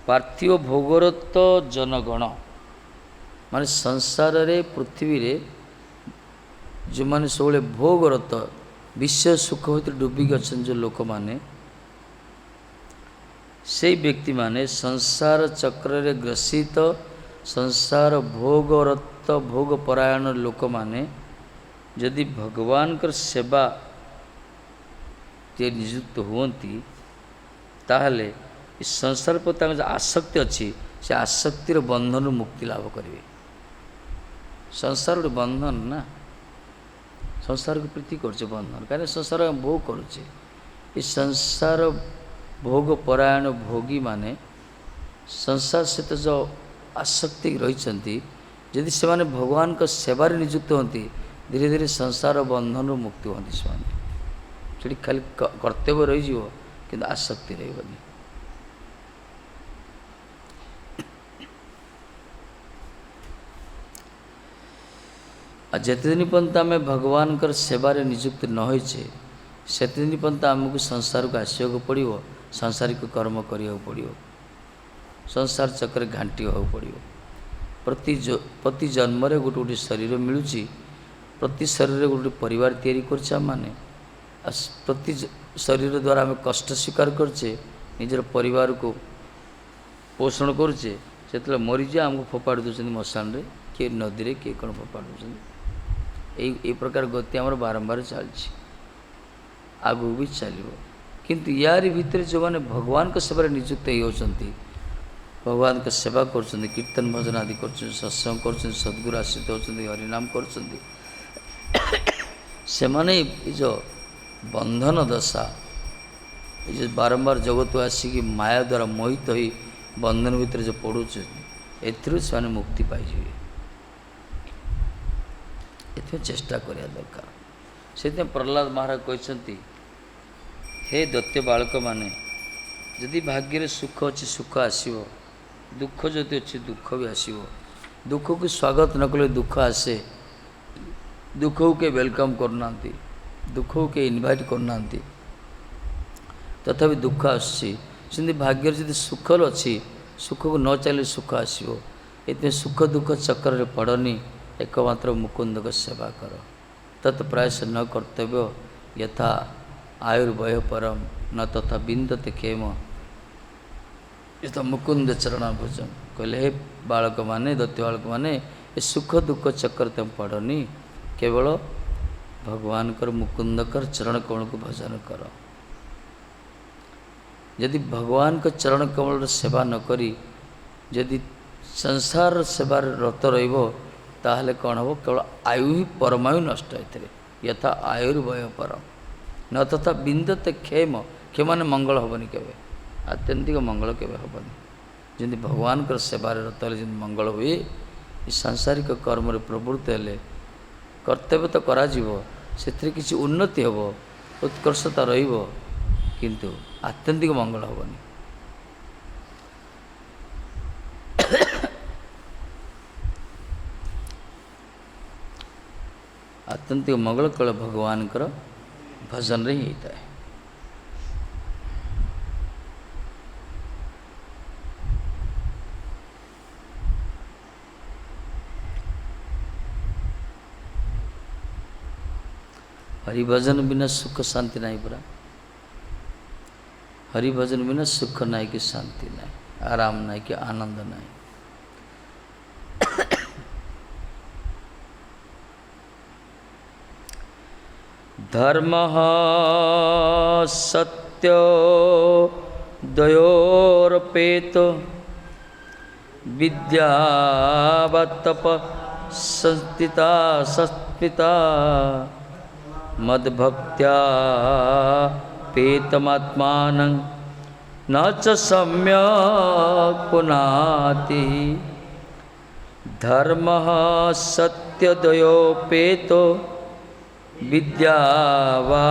पार्थिव भोगरत्व जनगण माने संसार रे पृथ्वी रे जो माने सब भोगरत विषय सुख होते डूबिक अच्छा जो लोक माने से व्यक्ति माने संसार चक्र रे ग्रसित संसार भोगरत भोग परायण लोक माने यदि भगवान कर सेवा ते नियुक्त हुवंती ताहले इस संसार पर जो आसक्ति अच्छी से आसक्तिर बंधन मुक्ति लाभ करेंगे संसार गोटे बंधन ना संसार को प्रीति कर बंधन कहीं संसार भोग करुचे इस संसार भोग परायण भोगी माने संसार सहित जो आसक्ति रही जदि से माने भगवान का सेवार नियुक्त होती धीरे धीरे संसार बंधन मुक्ति होती से खाली कर्तव्य रही कि आसक्ति रही। आ जिते दिन पर्यंत आम भगवान सेवार नियुक्त न होइछे सेते दिन पर्यंत आमको संसार को आसवाक पड़ो, सांसारिक कर्म करिया पड़ो, संसार चक्कर घांटी होगा पड़ो। प्रति जन्म रे गोटे गोटे शरीर मिलूँ, प्रति शरीर गोटे परिवार तैयारी करछे माने, प्रति शरीर द्वारा आम कष्ट स्वीकार करछे, निजर परिवार को पोषण करछे। से मरीजा आमको फोपाड़ी दूसरी मशान रे, किए नदी रे, किए कौन फोपाड़ी दूसरी। यही प्रकार गति आमर बारंबार चलछि, आगू भी चलो। किंतु यार भितर जो मैंने भगवान के सेवा नियुक्त होती, भगवान के सेवा कर कीर्तन भजन आदि कर सत्संग कर सद्गुरु आश्रित होती, हरिनाम कर जो बंधन दशा ये बारंबार जगत आसिक माया द्वारा मोहित हो बंधन भितर जो पड़ू से मुक्ति पाई चेष्टा करिया दरकार। से प्रहलाद महाराज कहते हे दैत्य बालक माने जदि भाग्य सुख अच्छी सुख आसो, दुख जदि अच्छी दुख भी आसो, दुख को स्वागत न कले दुख आसे, दुख को के वेलकम करना, दुख को के इनवाइट करना, तथापि दुख आसी। भाग्य जदि सुख अच्छी सुख को न चले सुख आसो, ये सुख दुख चक्कर रे पड़नी, एकमात्र मुकुंद को सेवा कर। तत्प्रयास न कर्तव्य यथा आयुर्वय परम न तथा बिंदते क्षेम यथा मुकुंद चरण भुजम। कहले हे बालक माने दैत्य बालक माने ये सुख दुख चक्कर तुम पड़नी, केवल भगवान कर मुकुंद कर चरण कमल को भजन कर। यदि भगवान के चरण कमल सेवा न करी यदि संसार सेवार रत रहिबो ताहले कौन हो, केवल आयु ही परमायु नष्ट होते यथा आयुर्वय परम न तथा बिंदते क्षेम। क्षेम माने मंगल हेनी केवे, आत्यंतिक मंगल केवे हेनी। जमी भगवान कर सेवार रत जमी मंगल हुए, सांसारिक कर्म प्रवृत्त हेले कर्तव्य तो करा से किसी उन्नति हेब, उत्कर्षता रहिबो, किंतु आत्यंतिक मंगल हेनी। आत्यंतिक मंगल केवल भगवान कर भजन रे ही होता है। हरिभजन बिना सुख शांति नहीं पूरा, हरिभजन बिना सुख नहीं कि शांति नहीं, आराम नहीं कि आनंद नहीं। धर्म सत्य दयोरपेत विद्यावत्तप संस्थिता संस्थिता मद्भक्त्या पेतमात्मानं न च सम्यक् पुनाति। धर्म सत्य दयोपेतो विद्यावा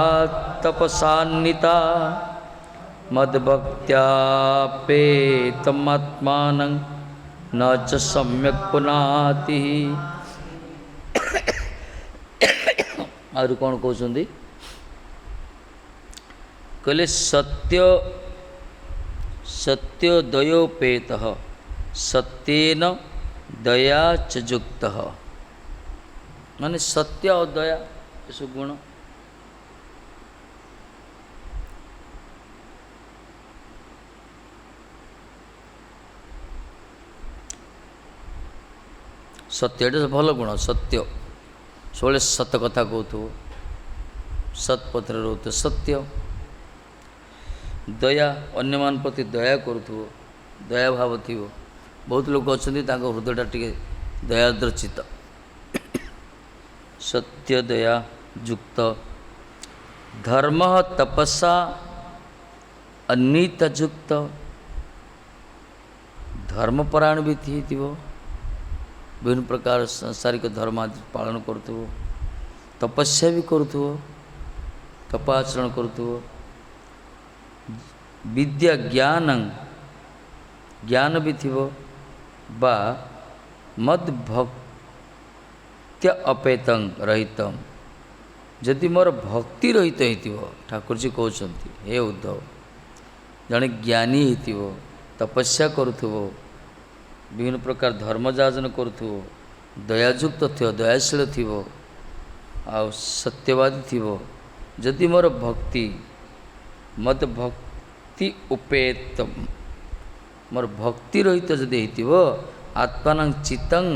तपसान्विता मद्भक्त्या पेतमात्मानं न च सम्यक् पुनाति। और कौन कहते कहले सत्य सत्य दयोपेत सत्येन दया च युक्तः, माने सत्य और दया सुगुण। सत्य भल गुण, सत्य सब सत कथा कहथु, सत्पथ रोथ सत्य। दया अन्य मान प्रति दया करूथु, दया भाव थी। बहुत लोग अच्छा हृदयटा टे दयाद्रचित, सत्य दया युक्त। धर्म तपसा अन्नीत युक्त, धर्मपरायण भी थी। विभिन्न प्रकार सांसारिक धर्म आदि पालन करुव, तपस्या भी करुव, तपाचरण करुव, विद्या ज्ञान ज्ञान भी थी बा मद भक्त्य अपेतं रहितम, जदि मोर भक्ति रहित हो, ठाकुर जी कहते हे उद्धव, जड़े ज्ञानी हो, तपस्या करुव, विभिन्न प्रकार धर्म जाजन करुव, दयायुक्त थो, दयाशील थो, आ सत्यवादी थो, जदि मोर भक्ति मत भक्ति उपेत, मोर भक्ति रहित जदि हो, आत्मान चितं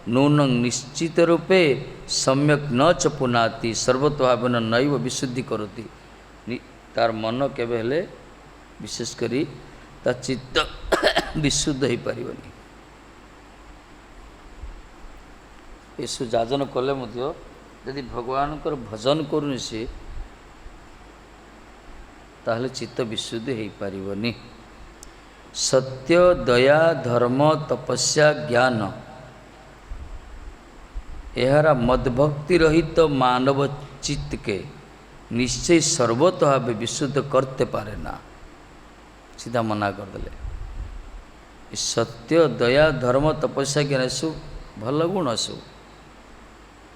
नूनं निश्चित रूपे सम्यक न च पुनाति सर्वत्वाभिन नैव विशुद्धि करोति, तार मन केबे हेले विशेष करी ता चित्त विशुद्ध हो पारिबनी। यीशु जाजन कले मध्य यदि भगवान को भजन करूनी सी ताहले चित्त विशुद्ध हो पारिबनी। सत्य दया धर्म तपस्या ज्ञान यारा मदभक्ति रहित मानव चित्त के निश्चय सर्वतः विशुद्ध करते पारे ना, सीधा मना करदे। सत्य दया धर्म तपस्या ज्ञान सब भल गुण सब,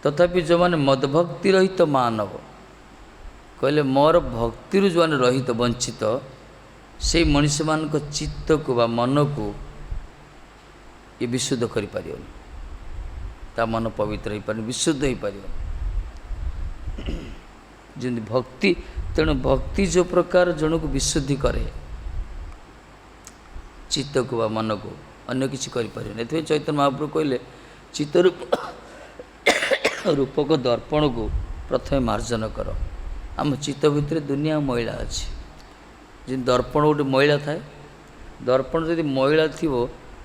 तथापि जो मैंने मदभक्ति रहित मानव कहले मोर भक्ति जो मैंने रहित वंचित से मनीष मान चित्त को बा मन को ये विशुद्ध कर पारिबनी, ता मन पवित्र हो पार विशुद्ध हो पार। जमी भक्ति तेणु भक्ति जो प्रकार जन को विशुद्धि करे चित्त को बा मन को, अन्य किसी करें। चैतन्य महाप्रभु कहले चित्त रूपक दर्पण को प्रथम मार्जन कर। आम चित्त भितर दुनिया मैला अच्छी, जी दर्पण गोटे मैला थाए, दर्पण जदि मैला थी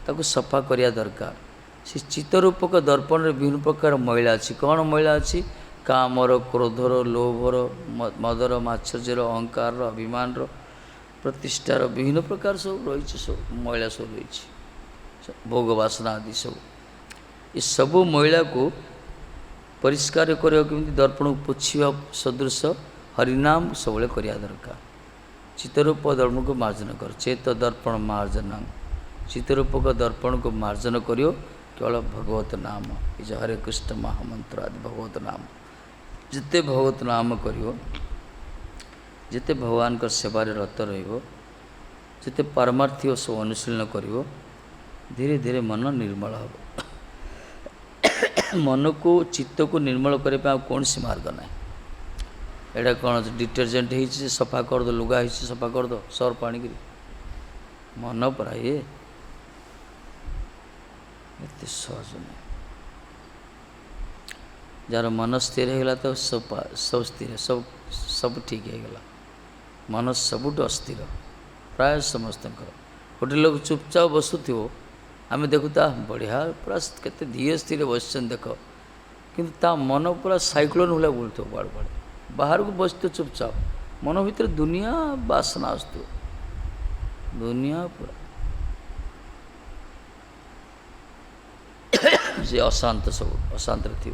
ताको सफा करिया दरकार। से चित्तरूपक दर्पण रे विभिन्न प्रकार मैला अच्छी। कौन मैला अच्छी? कामर, क्रोधर, लोभर, मदर, मात्सर्यर, अहंकार, अभिमान, प्रतिष्ठार विभिन्न प्रकार सब रही, सब मैला सब रही, भोग वासना आदि सब। ये सब मैला को परिष्कार करने केमती दर्पण को पोछा सदृश हरिनाम सब करिया दरकार। चित्तरूप दर्पण को मार्जन कर, चेत दर्पण मार्जन, चित्तरूपक दर्पण को मार्जन करियो केवल भगवत नाम, ये हरे कृष्ण महामंत्र आदि भगवत नाम। जिते भगवत नाम करियो, जिते भगवान का सेवारे रत रहिबो, जिते पारमार्थी सब अनुशीलन करियो, धीरे धीरे मन निर्मल हो। मन को चित्त को निर्मल करने कौन सी मार्ग ना। एटा कौन डिटर्जेंट हो सफा कर दो, लुगा हो सफा कर दो सर्फ आनिक, मन परा ये एत सहज नहीं। जार मन स्थिर होगा तो सब स्थिर, सब ठीक है गला। मन सबुठ अस्थिर प्राय समस्त। गोटे लोग चुपचाप बसुथिव, आम देखुता बढ़िया पूरा केते धीरे स्थिर बस देख, किंतु ता मन पूरा साइक्लोन भाया बुलूथ बाड़ बाड़े, बाहर को बसते चुपचाप, मन भीतर दुनिया बासना आसतु, दुनिया पूरा से अशांत, सब अशांत थी।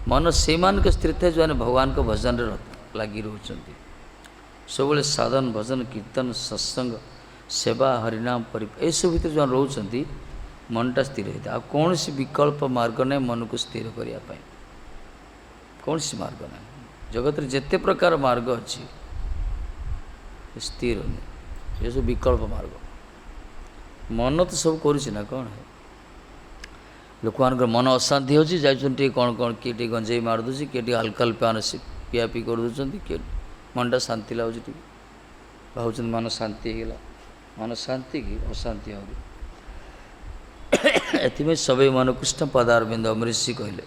मन से मान स्थिर थे जो भगवान को भजन लगी रोचंती, सब साधन भजन कीर्तन सत्संग सेवा हरिनाम परि ए सब भीतर जो रोचंती, मनटा स्थिर होता है। कौन सी विकल्प मार्ग नहीं मन को स्थिर करने, कौन सी मार्ग नहीं। जगत रे जेते प्रकार मार्ग अच्छी स्थिर नहीं, ये सब विकल्प मार्ग। मन तो सब करुच्ची ना, कौन है लोक मान मन अशांति होची, जाइछन कौन कौन किए गंजेई मार दूसरी, किए अल्कोहल पान पिया पी कर दूसरी, किए मनटा शांति लगुच, भावुं मन शांति होगा, मन शांति की अशांति होगी। एथि सबे मन कृष्ण पदारविंद अमृषि कहले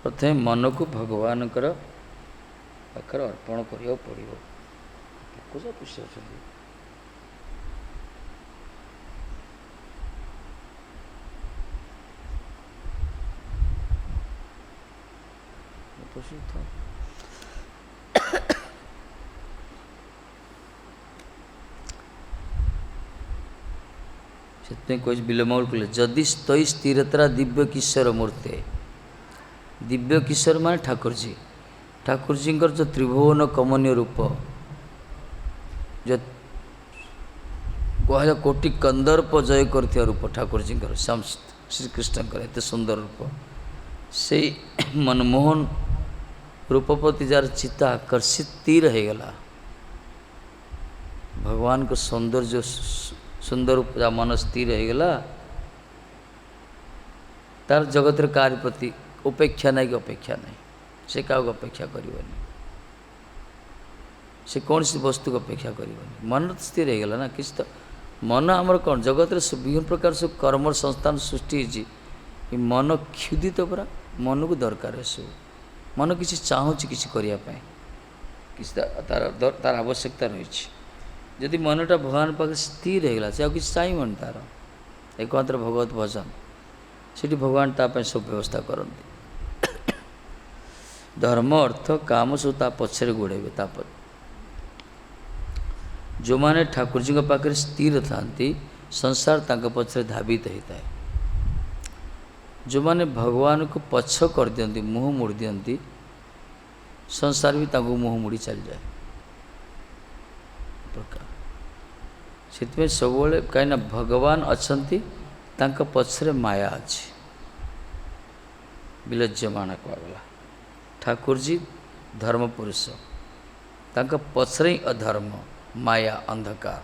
प्रथम मन को भगवान पाखर अर्पण करिया पड़िबो। पूजा पुष्य अछंती से कह बिलमौल कले जदि स्तई स्थिरतरा दिव्य किशोर मूर्ति। दिव्य किशोर मान ठाकुर जी जो त्रिभुवन कमनीय रूप जो कह कोटि कंदर्प जय कर रूप ठाकुर जी श्रीकृष्ण एत सुंदर रूप से मनमोहन रूपपति जार चित्त आकर्षित तीर हो गला। भगवान को सौंदर्य सुंदर रूप जहाँ मन स्थिर हो गला तार जगत कार्य प्रति उपेक्षा नहीं कि अपेक्षा नहीं से क्या अपेक्षा करनी से कौन सी वस्तु को अपेक्षा करनी मन तो स्थिर हो गला ना किस तो मन आमर कौन जगत विभिन्न प्रकार सब कर्म संस्थान सृष्टि होती मन क्षुदित परा मन को दरकार है सब मन किसी चाहूँच किसी करने किसी तार आवश्यकता रही जदि मनटा भगवान पाखे स्थिर हो गला से आ किसी चाहिए तार एकमात्र भगवत भजन से भगवान ताप सब व्यवस्था करते धर्म अर्थ काम सब ता पछरे गोड़े ताप जो माने ठाकुर जी पाखे स्थिर था संसार तांक पछरे धावित होता है। जो माने भगवान को पछ कर दियंती मुँह मुड़ी दियंती संसार भी तांको मुँह मुड़ी चल जाए प्रकार से सब कहीं भगवान अच्छी तांक पछरे माया अच्छी विलज्यमाना कहला ठाकुर जी धर्म पुरुष तांक पछरे अधर्म माया अंधकार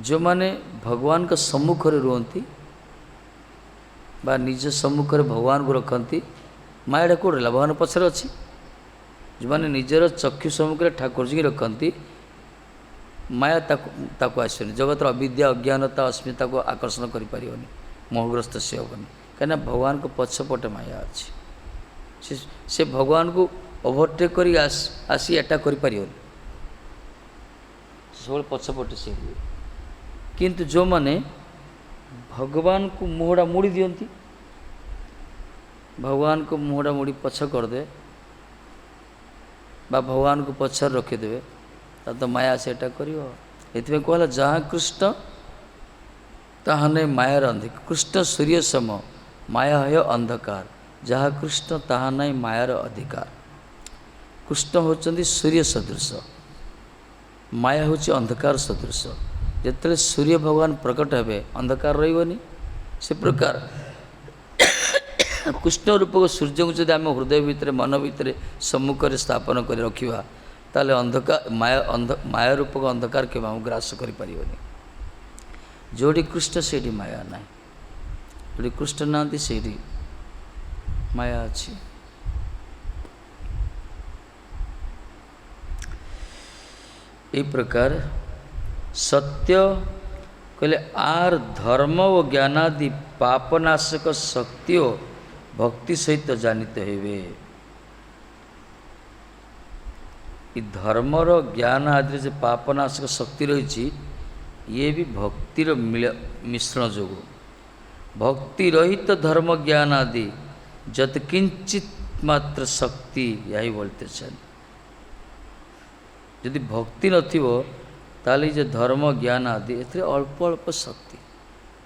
जो माने भगवान का सम्मुख रे रुहंती बा निज सम्मुख रे भगवान को रखती मायाटा कौट रहा भगवान पछरे अच्छी जो माने निजर चक्षु सम्मुख रे ठाकुर जी रखती माया ताको आसनी जगत अविद्या अज्ञानता अस्मिता को आकर्षण कर मोहग्रस्त से हेनी कहीं भगवान को पछपटे माया अच्छी से भगवान को ओभरटेक कर आसी अटैक कर सब पछपटे से हुए किंतु जो माने भगवान को मुहड़ा मुड़ी दियंती भगवान को मुहड़ा मुड़ी पछ करदे बा भगवान को पछर रखीदे तो माया से अटैक कर कहला जहाँ कृष्ण ताहा नहीं मायार अंधकार कृष्ण सूर्य सम माया है अंधकार जहाँ कृष्ण ताहा नहीं मायार अधिकार। कृष्ण होचंदी सूर्य सदृश माया होची अंधकार सदृश जिते सूर्य भगवान प्रकट हेबे अंधकार रही से प्रकार कृष्ण रूप को सूर्य को जब आम हृदय भितर मन भितर सम्मुख में स्थापन कर रखा ताले अंधकार माया रूप को अंधकार के ग्रास कर जोड़ी कृष्ण से माया ना जो कृष्ण ना से माया अच्छी। ये प्रकार सत्य कहले आर धर्म और ज्ञानादि पापनाशक शक्ति भक्ति सहित जानित हेबे। धर्मर ज्ञान आदि जो पापनाशक शक्ति रही ये भी भक्तिर मिश्रण जो भक्ति रहित धर्म ज्ञान आदि जत किंचित मात्र शक्ति यही बोलते यदि भक्ति नथिबो ताली जे धर्म ज्ञान आदि एथे अल्प अल्प शक्ति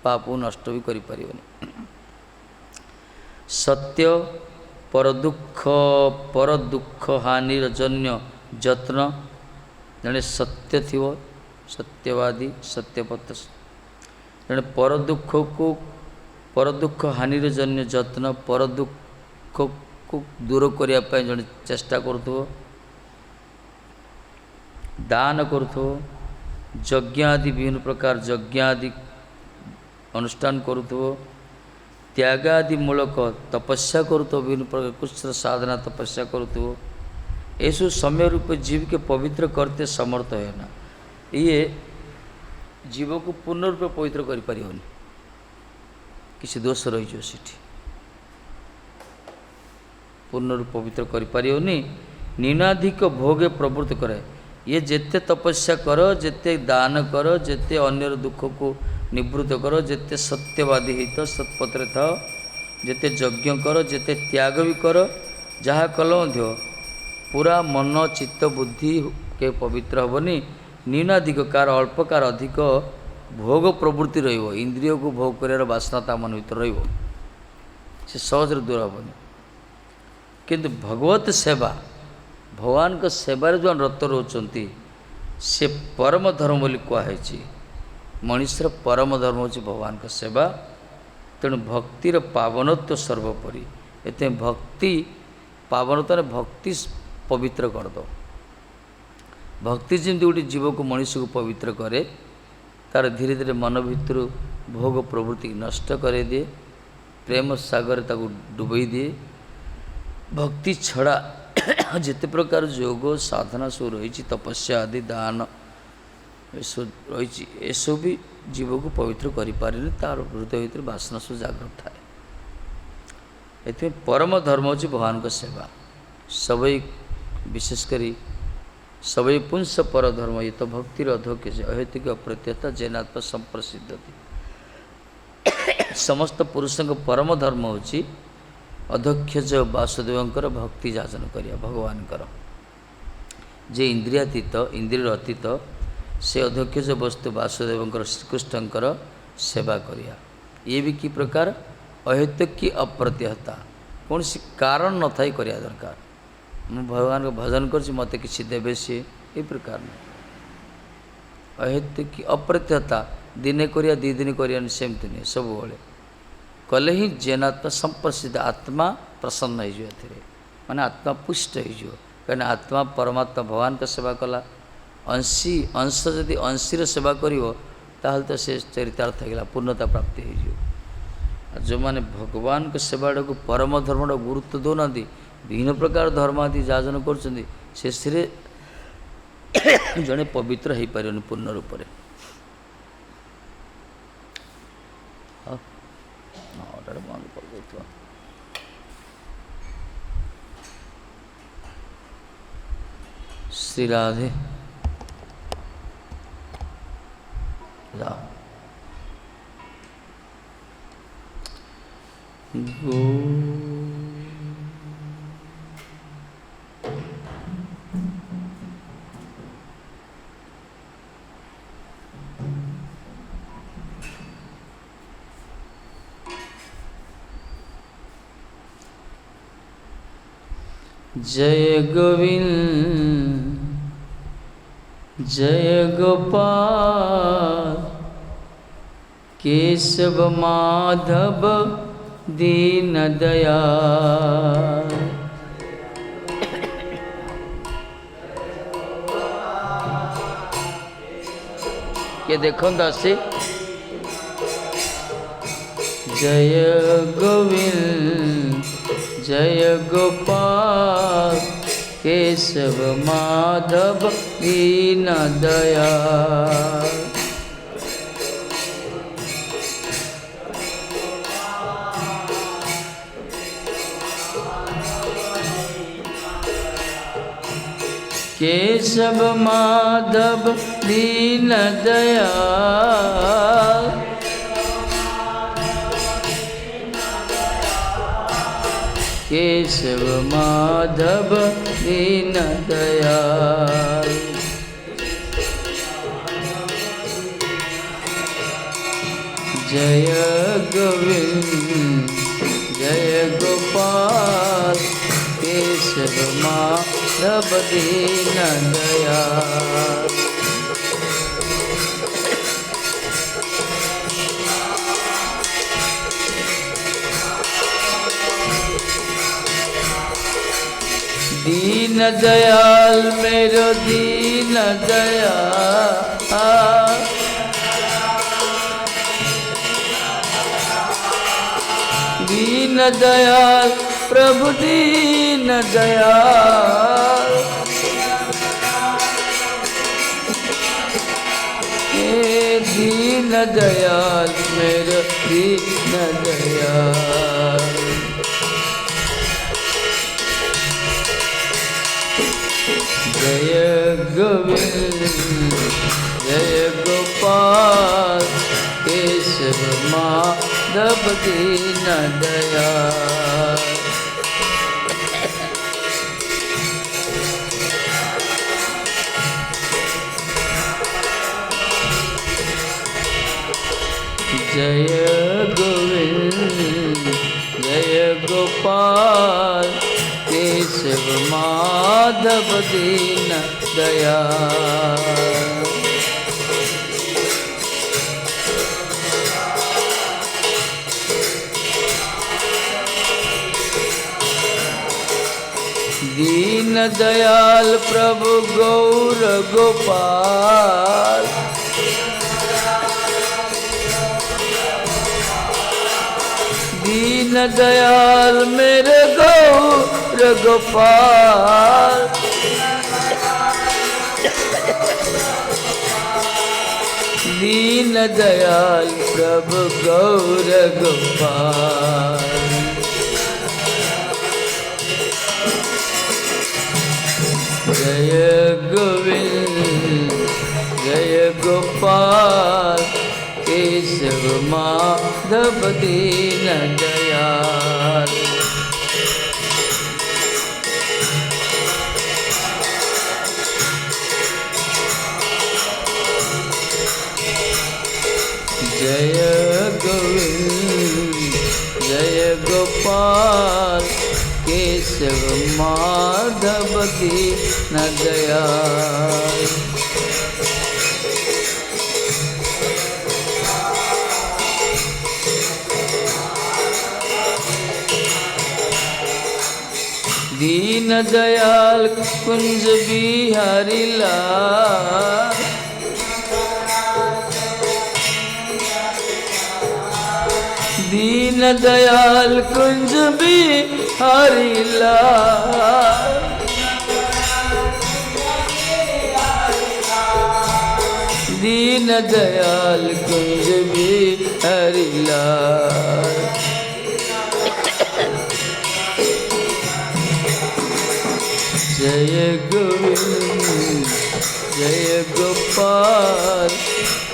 पाप नष्ट भी करि परिबनी। सत्य पर दुख हानिर जन्य जत्न जड़े सत्य थिबो सत्यवादी सत्यपत्र जड़े पर दुख हानिर जन्य जत्न पर दुख को दूर करने जड़े चेष्टा करुथो दान करुथो यज्ञ आदि विभिन्न प्रकार यज्ञ आदि अनुष्ठान करुथो त्याग आदि मूलक तपस्या करुथो विभिन्न प्रकार कुछ साधना तपस्या करुथो ऐसु समय रूप जीव के पवित्र करते समर्थ है ना ये जीव को पूर्ण रूप पवित्र कर पारिबनी किसी दोष रही पूर्ण रूप पवित्र कर पारिबनी न्यूनाधिक भोगे प्रवृत्त करे ये जेते तपस्या करो जेते दान करो जेते अन्यर दुख को निवृत्त करो जेते सत्यवादी हित सत्पत्र था जेते यज्ञ करो जेते त्याग भी करो जहाँ कल पूरा मन चित्त बुद्धि के पवित्र हेनी न्यूनाधिक कार अल्प कार अधिक भोग प्रवृत्ति रहिबो इंद्रिय को भोग करार वासना ता मन भीतर रहिबो से सहज दूर हेनी किंतु भगवत सेवा भगवान को सेवार जो रत रोचंती से परम धर्म बोली कहुई मनुष्यर परम धर्म हूँ भगवान का सेवा तेणु भक्तिर पावनत्व सर्वोपरि एते भक्ति पावनता भक्ति पवित्र करद भक्ति जमी गोटे जीव को मनुष्य को पवित्र करे तार धीरे धीरे मन भितर भोग प्रवृत्ति नष्ट कर दिए प्रेम सागर ताको डुबई दिए भक्ति छड़ा जिते प्रकार योग साधना सब रही तपस्या आदि दान रही सब भी जीव को पवित्र करें तार हृदय भर वासना सब जागृत थाए ये परम धर्म हूँ भगवान का सेवा सबई विशेषकर सबई पुंस पर धर्म ये तो भक्तिर अधोक्य से अहेतुक अप्रत्यता जैनात्म संप्रसिद्ध समस्त पुरुषों परम धर्म हूँ अध्यक्ष वासुदेवंकर भक्ति जाचन करिया भगवान कर जे इंद्रियातीत इंद्रियर अतीत से अध्यक्ष वस्तु वासुदेवंकर श्रीकृष्णकर सेवा करिया ये भी कि प्रकार अहेतुक की अप्रत्यहता कौन सी कारण न थाई करिया दरकार मु भगवान को भजन कर मत किसी देवे सी ये प्रकार नहीं अहेतुक की अप्रत्यहता दिने करिया दी दिन करिया सेमती नहीं सब बड़े कले ही जेनात्मा संप्रसिद्ध आत्मा प्रसन्न हो माने आत्मा पुष्ट हो कहीं आत्मा परमात्मा भगवान का सेवा कला अंशी अंश जदि अंशीर सेवा करिवो ताहले तो से चरितार्थ होगा पूर्णता प्राप्ति हो जो माने भगवान के सेवाटा को परम धर्मटा गुरुत्व दौना विभिन्न प्रकार धर्म आदि जाजन कर जड़े पवित्र हो पारे पूर्ण रूप से बंद कर दे श्री राधे गो जय गोविंद जय गोपाल केशव माधव दीन दयाल के देखो दासी जय गोविंद जय गोपाल केशव माधव दीन दयाल केशव माधव दीन दयाल केशव माधव दीन दयाल जय गोविंद जय गोपाल केशव माधव दीन दयाल दीन दयाल मेरो दीन दयाल दीन दयाल प्रभु दीन दयाल दीन दयाल मेरो दीन दयाल जय गोविंद जय गोपाल केशव माधव दीन दयाल जय गोविंद जय गोपाल केशव माधव दीन दयाल। दीन दयाल प्रभु गौर गोपाल। दीन दयाल मेरे गौर गोपाल। दीन दयाल प्रभु गौर गोपाल। जय गोविंद जय गोपाल केशव माधव दीन दयाल। जय गोविंद जय गोपाल केशव माधव दीन दयाल। दीन दयाल कुंज बिहारी लाल। दीन दयाल कुंज बिहारी लाल। दीन दयाल कुंज बिहारी लाल। जय गोविंद जय गोपाल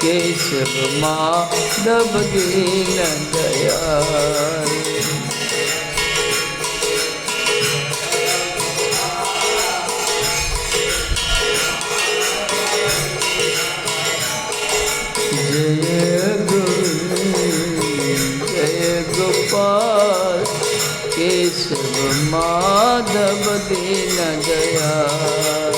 केशव माधव दीन दयाल। जय गोविंद जय गोपाल केशव माधव दीन दयाल।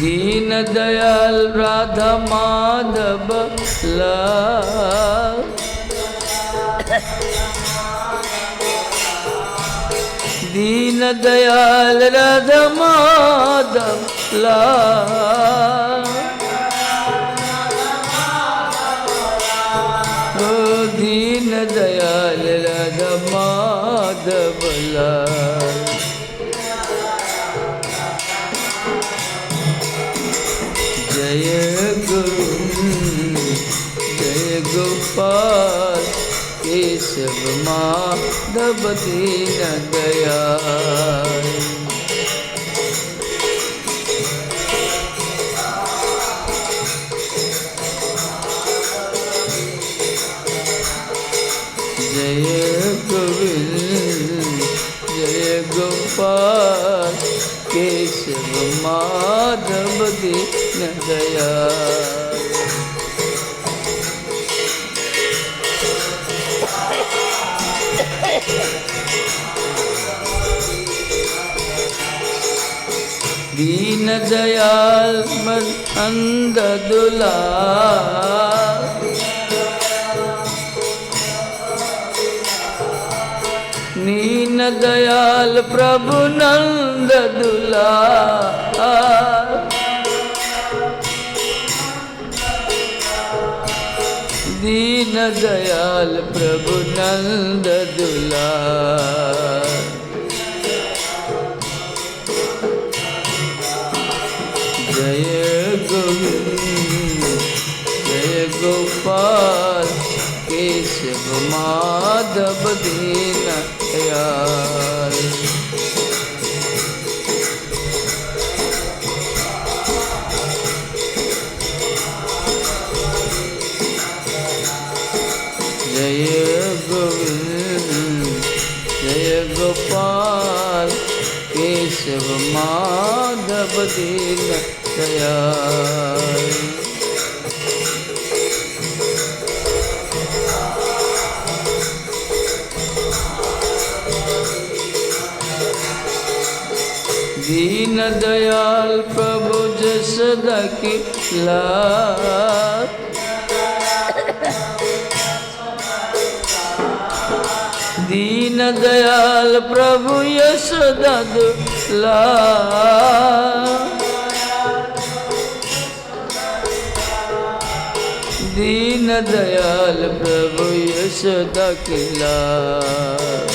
दीन दयाल राधा माधव लाल। दीन दयाल राधा माधव लाल। दीन दयाल राधा माधव लाल। जय गोविंद जय गोपाल केशव माधव दीन दयाल। जय गोविंद जय गोपाल केशव माधव दीन दयाल। दीन दयाल मन अंध दुलाल। दीन दयाल प्रभु नंद दुलाल। दीन दयाल प्रभु नंद दुलाल। जय गोविंद जय गोपाल केशव माधव दीन दयाल। जय गोविंद जय गोपाल दयाल प्रभु जसोदा की लाल, दीन दयाल प्रभु यशोदा दुलार, दीन दयाल प्रभु यशोदा की लाल।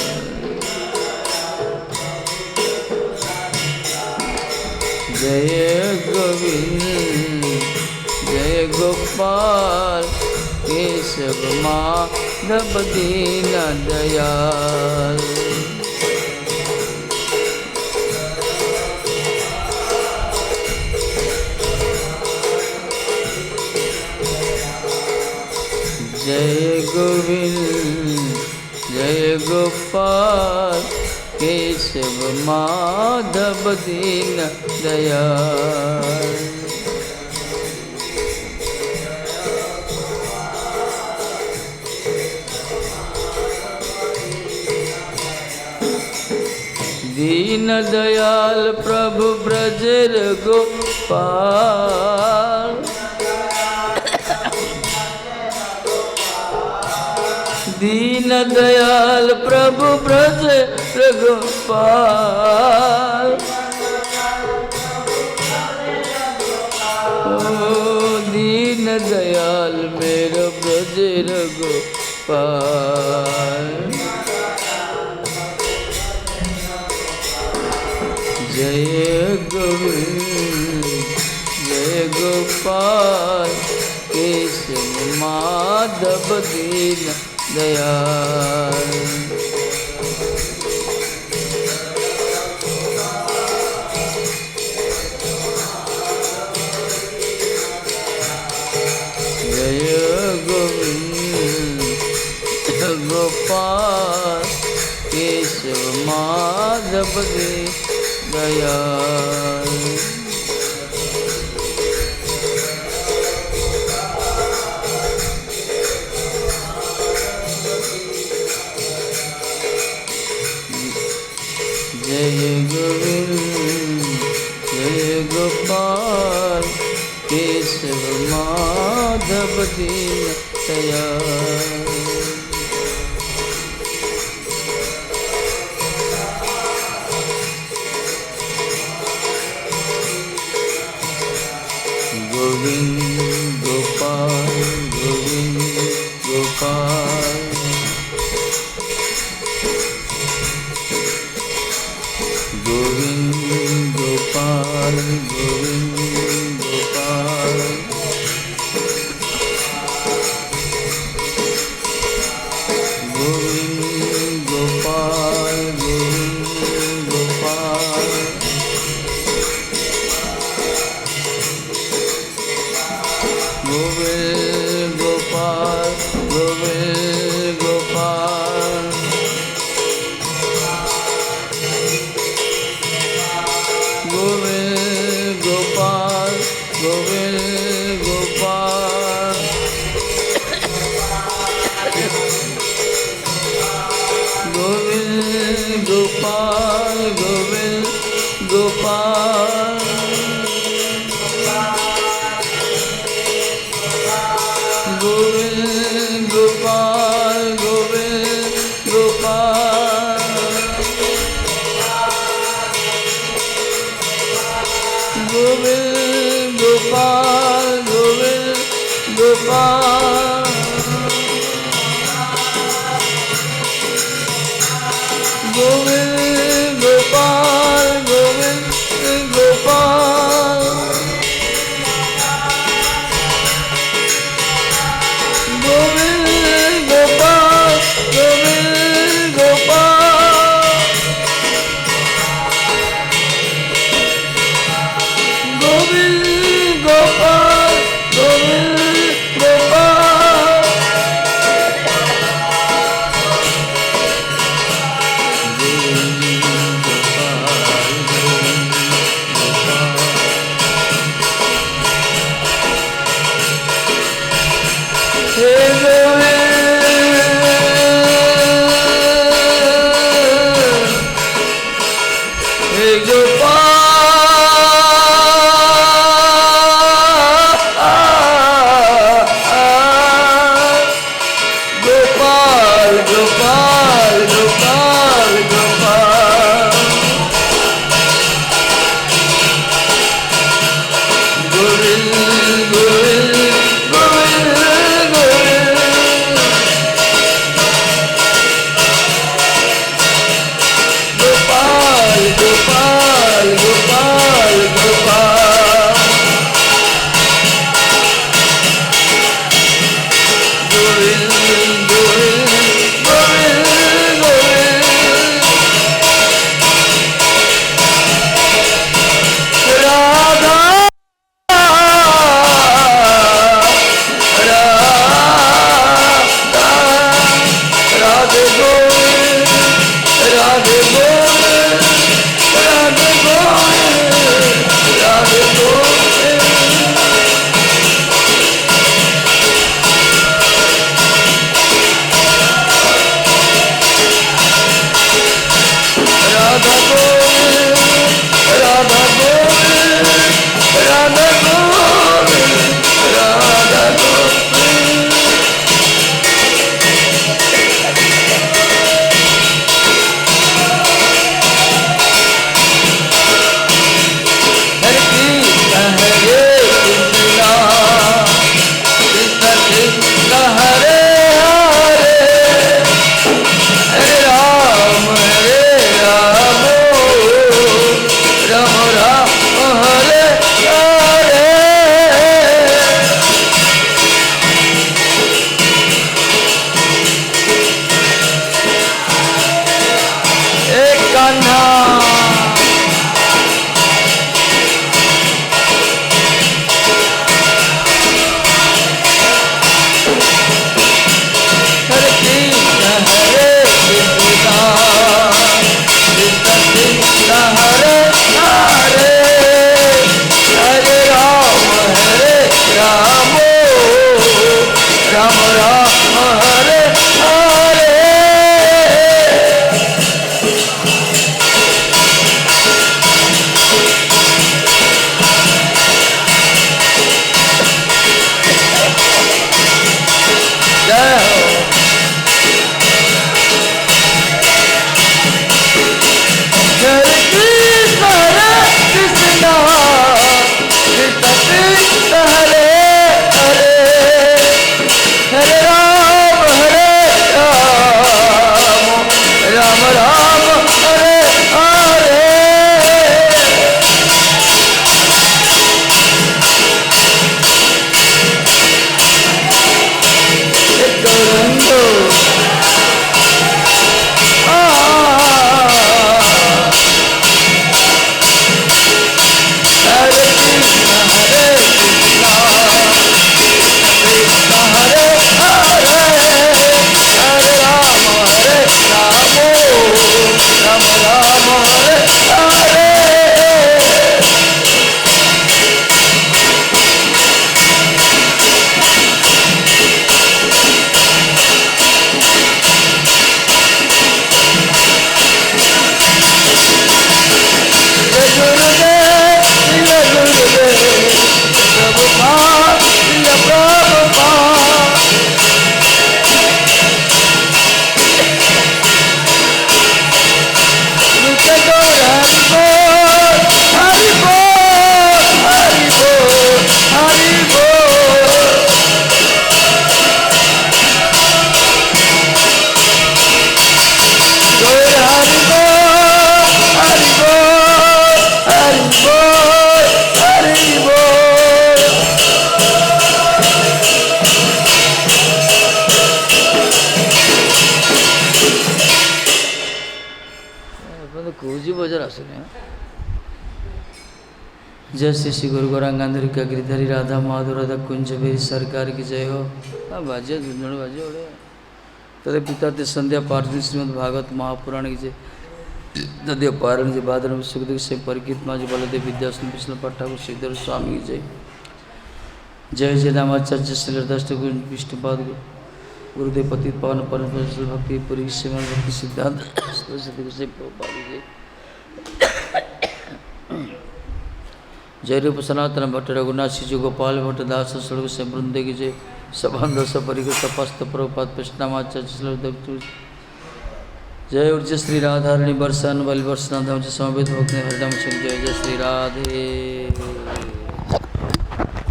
जय गोविंद जय गोपाल केशव माधव दीन दयाल, जय गोविंद जय गोपाल केशव माधव दीन दयाल। दीन दयाल प्रभु ब्रज गोपाल, दीन दयाल प्रभु ब्रज गोपाल, ओ दीन दयाल मेरा ब्रज गोपाल। जय गोविंद जय गोपाल केशव माधव दीन दयाल। जय गोविंद गोपाल केशव माधव दीन दयाल। जय गोविंद जय गोपाल केशव माधव दीन दयाल। गोविंद गोपाल गोविंद गोपाल, गोविंद गोपाल गोविंद गोपाल, गोविंद गोपाल गोविंद गोपाल, गोविंद गोपाल गोविंद गोपाल, गोविंद गोपाल गोविंद गोपाल, गोविंद गोपाल गोविंद गोपाल, गोविंद गोपाल गोविंद गोपाल, गोविंद गोपाल गोविंद गोपाल, गोविंद गोपाल गोविंद गोपाल, गोविंद गोपाल गोविंद गोपाल, गोविंद गोपाल गोविंद गोपाल, सुने। जय श्री श्री गुरु गौरांगांधरी का गिरधरी राधा माधुर राधा कुंज मेरी सरकार की जय हो। बाजे झुंझुन बाजे ओढ़े तदे पिता ते संध्या पार्थिव श्रीमद् भागवत महापुराण की जय। नद्य पारण जी भाद्र सुखदेव से परिकित माँ जी बलदेव विद्यासन विष्णु ठाकुर श्रीधर स्वामी की जय। जय जय रामाचार्य श्रीलदष्ट विष्णुपाद गुरुदेव पति पवन परम भक्ति पुरी श्रीमद भक्ति सिद्धांत से प्रभुपाद की जय। जय रूप सनातन भट्ट रघुनाथ श्री गोपाल भट्ट दास सड़क से वृंदे की जय। सबान दस परिक तपस्त प्रभुपाद कृष्णामाचार्य जय ऊर्ज श्री राधारणी वर्षान बलि वर्षनाथ समवेत भक्त हरिनाम सिंह जय जय श्री राधे।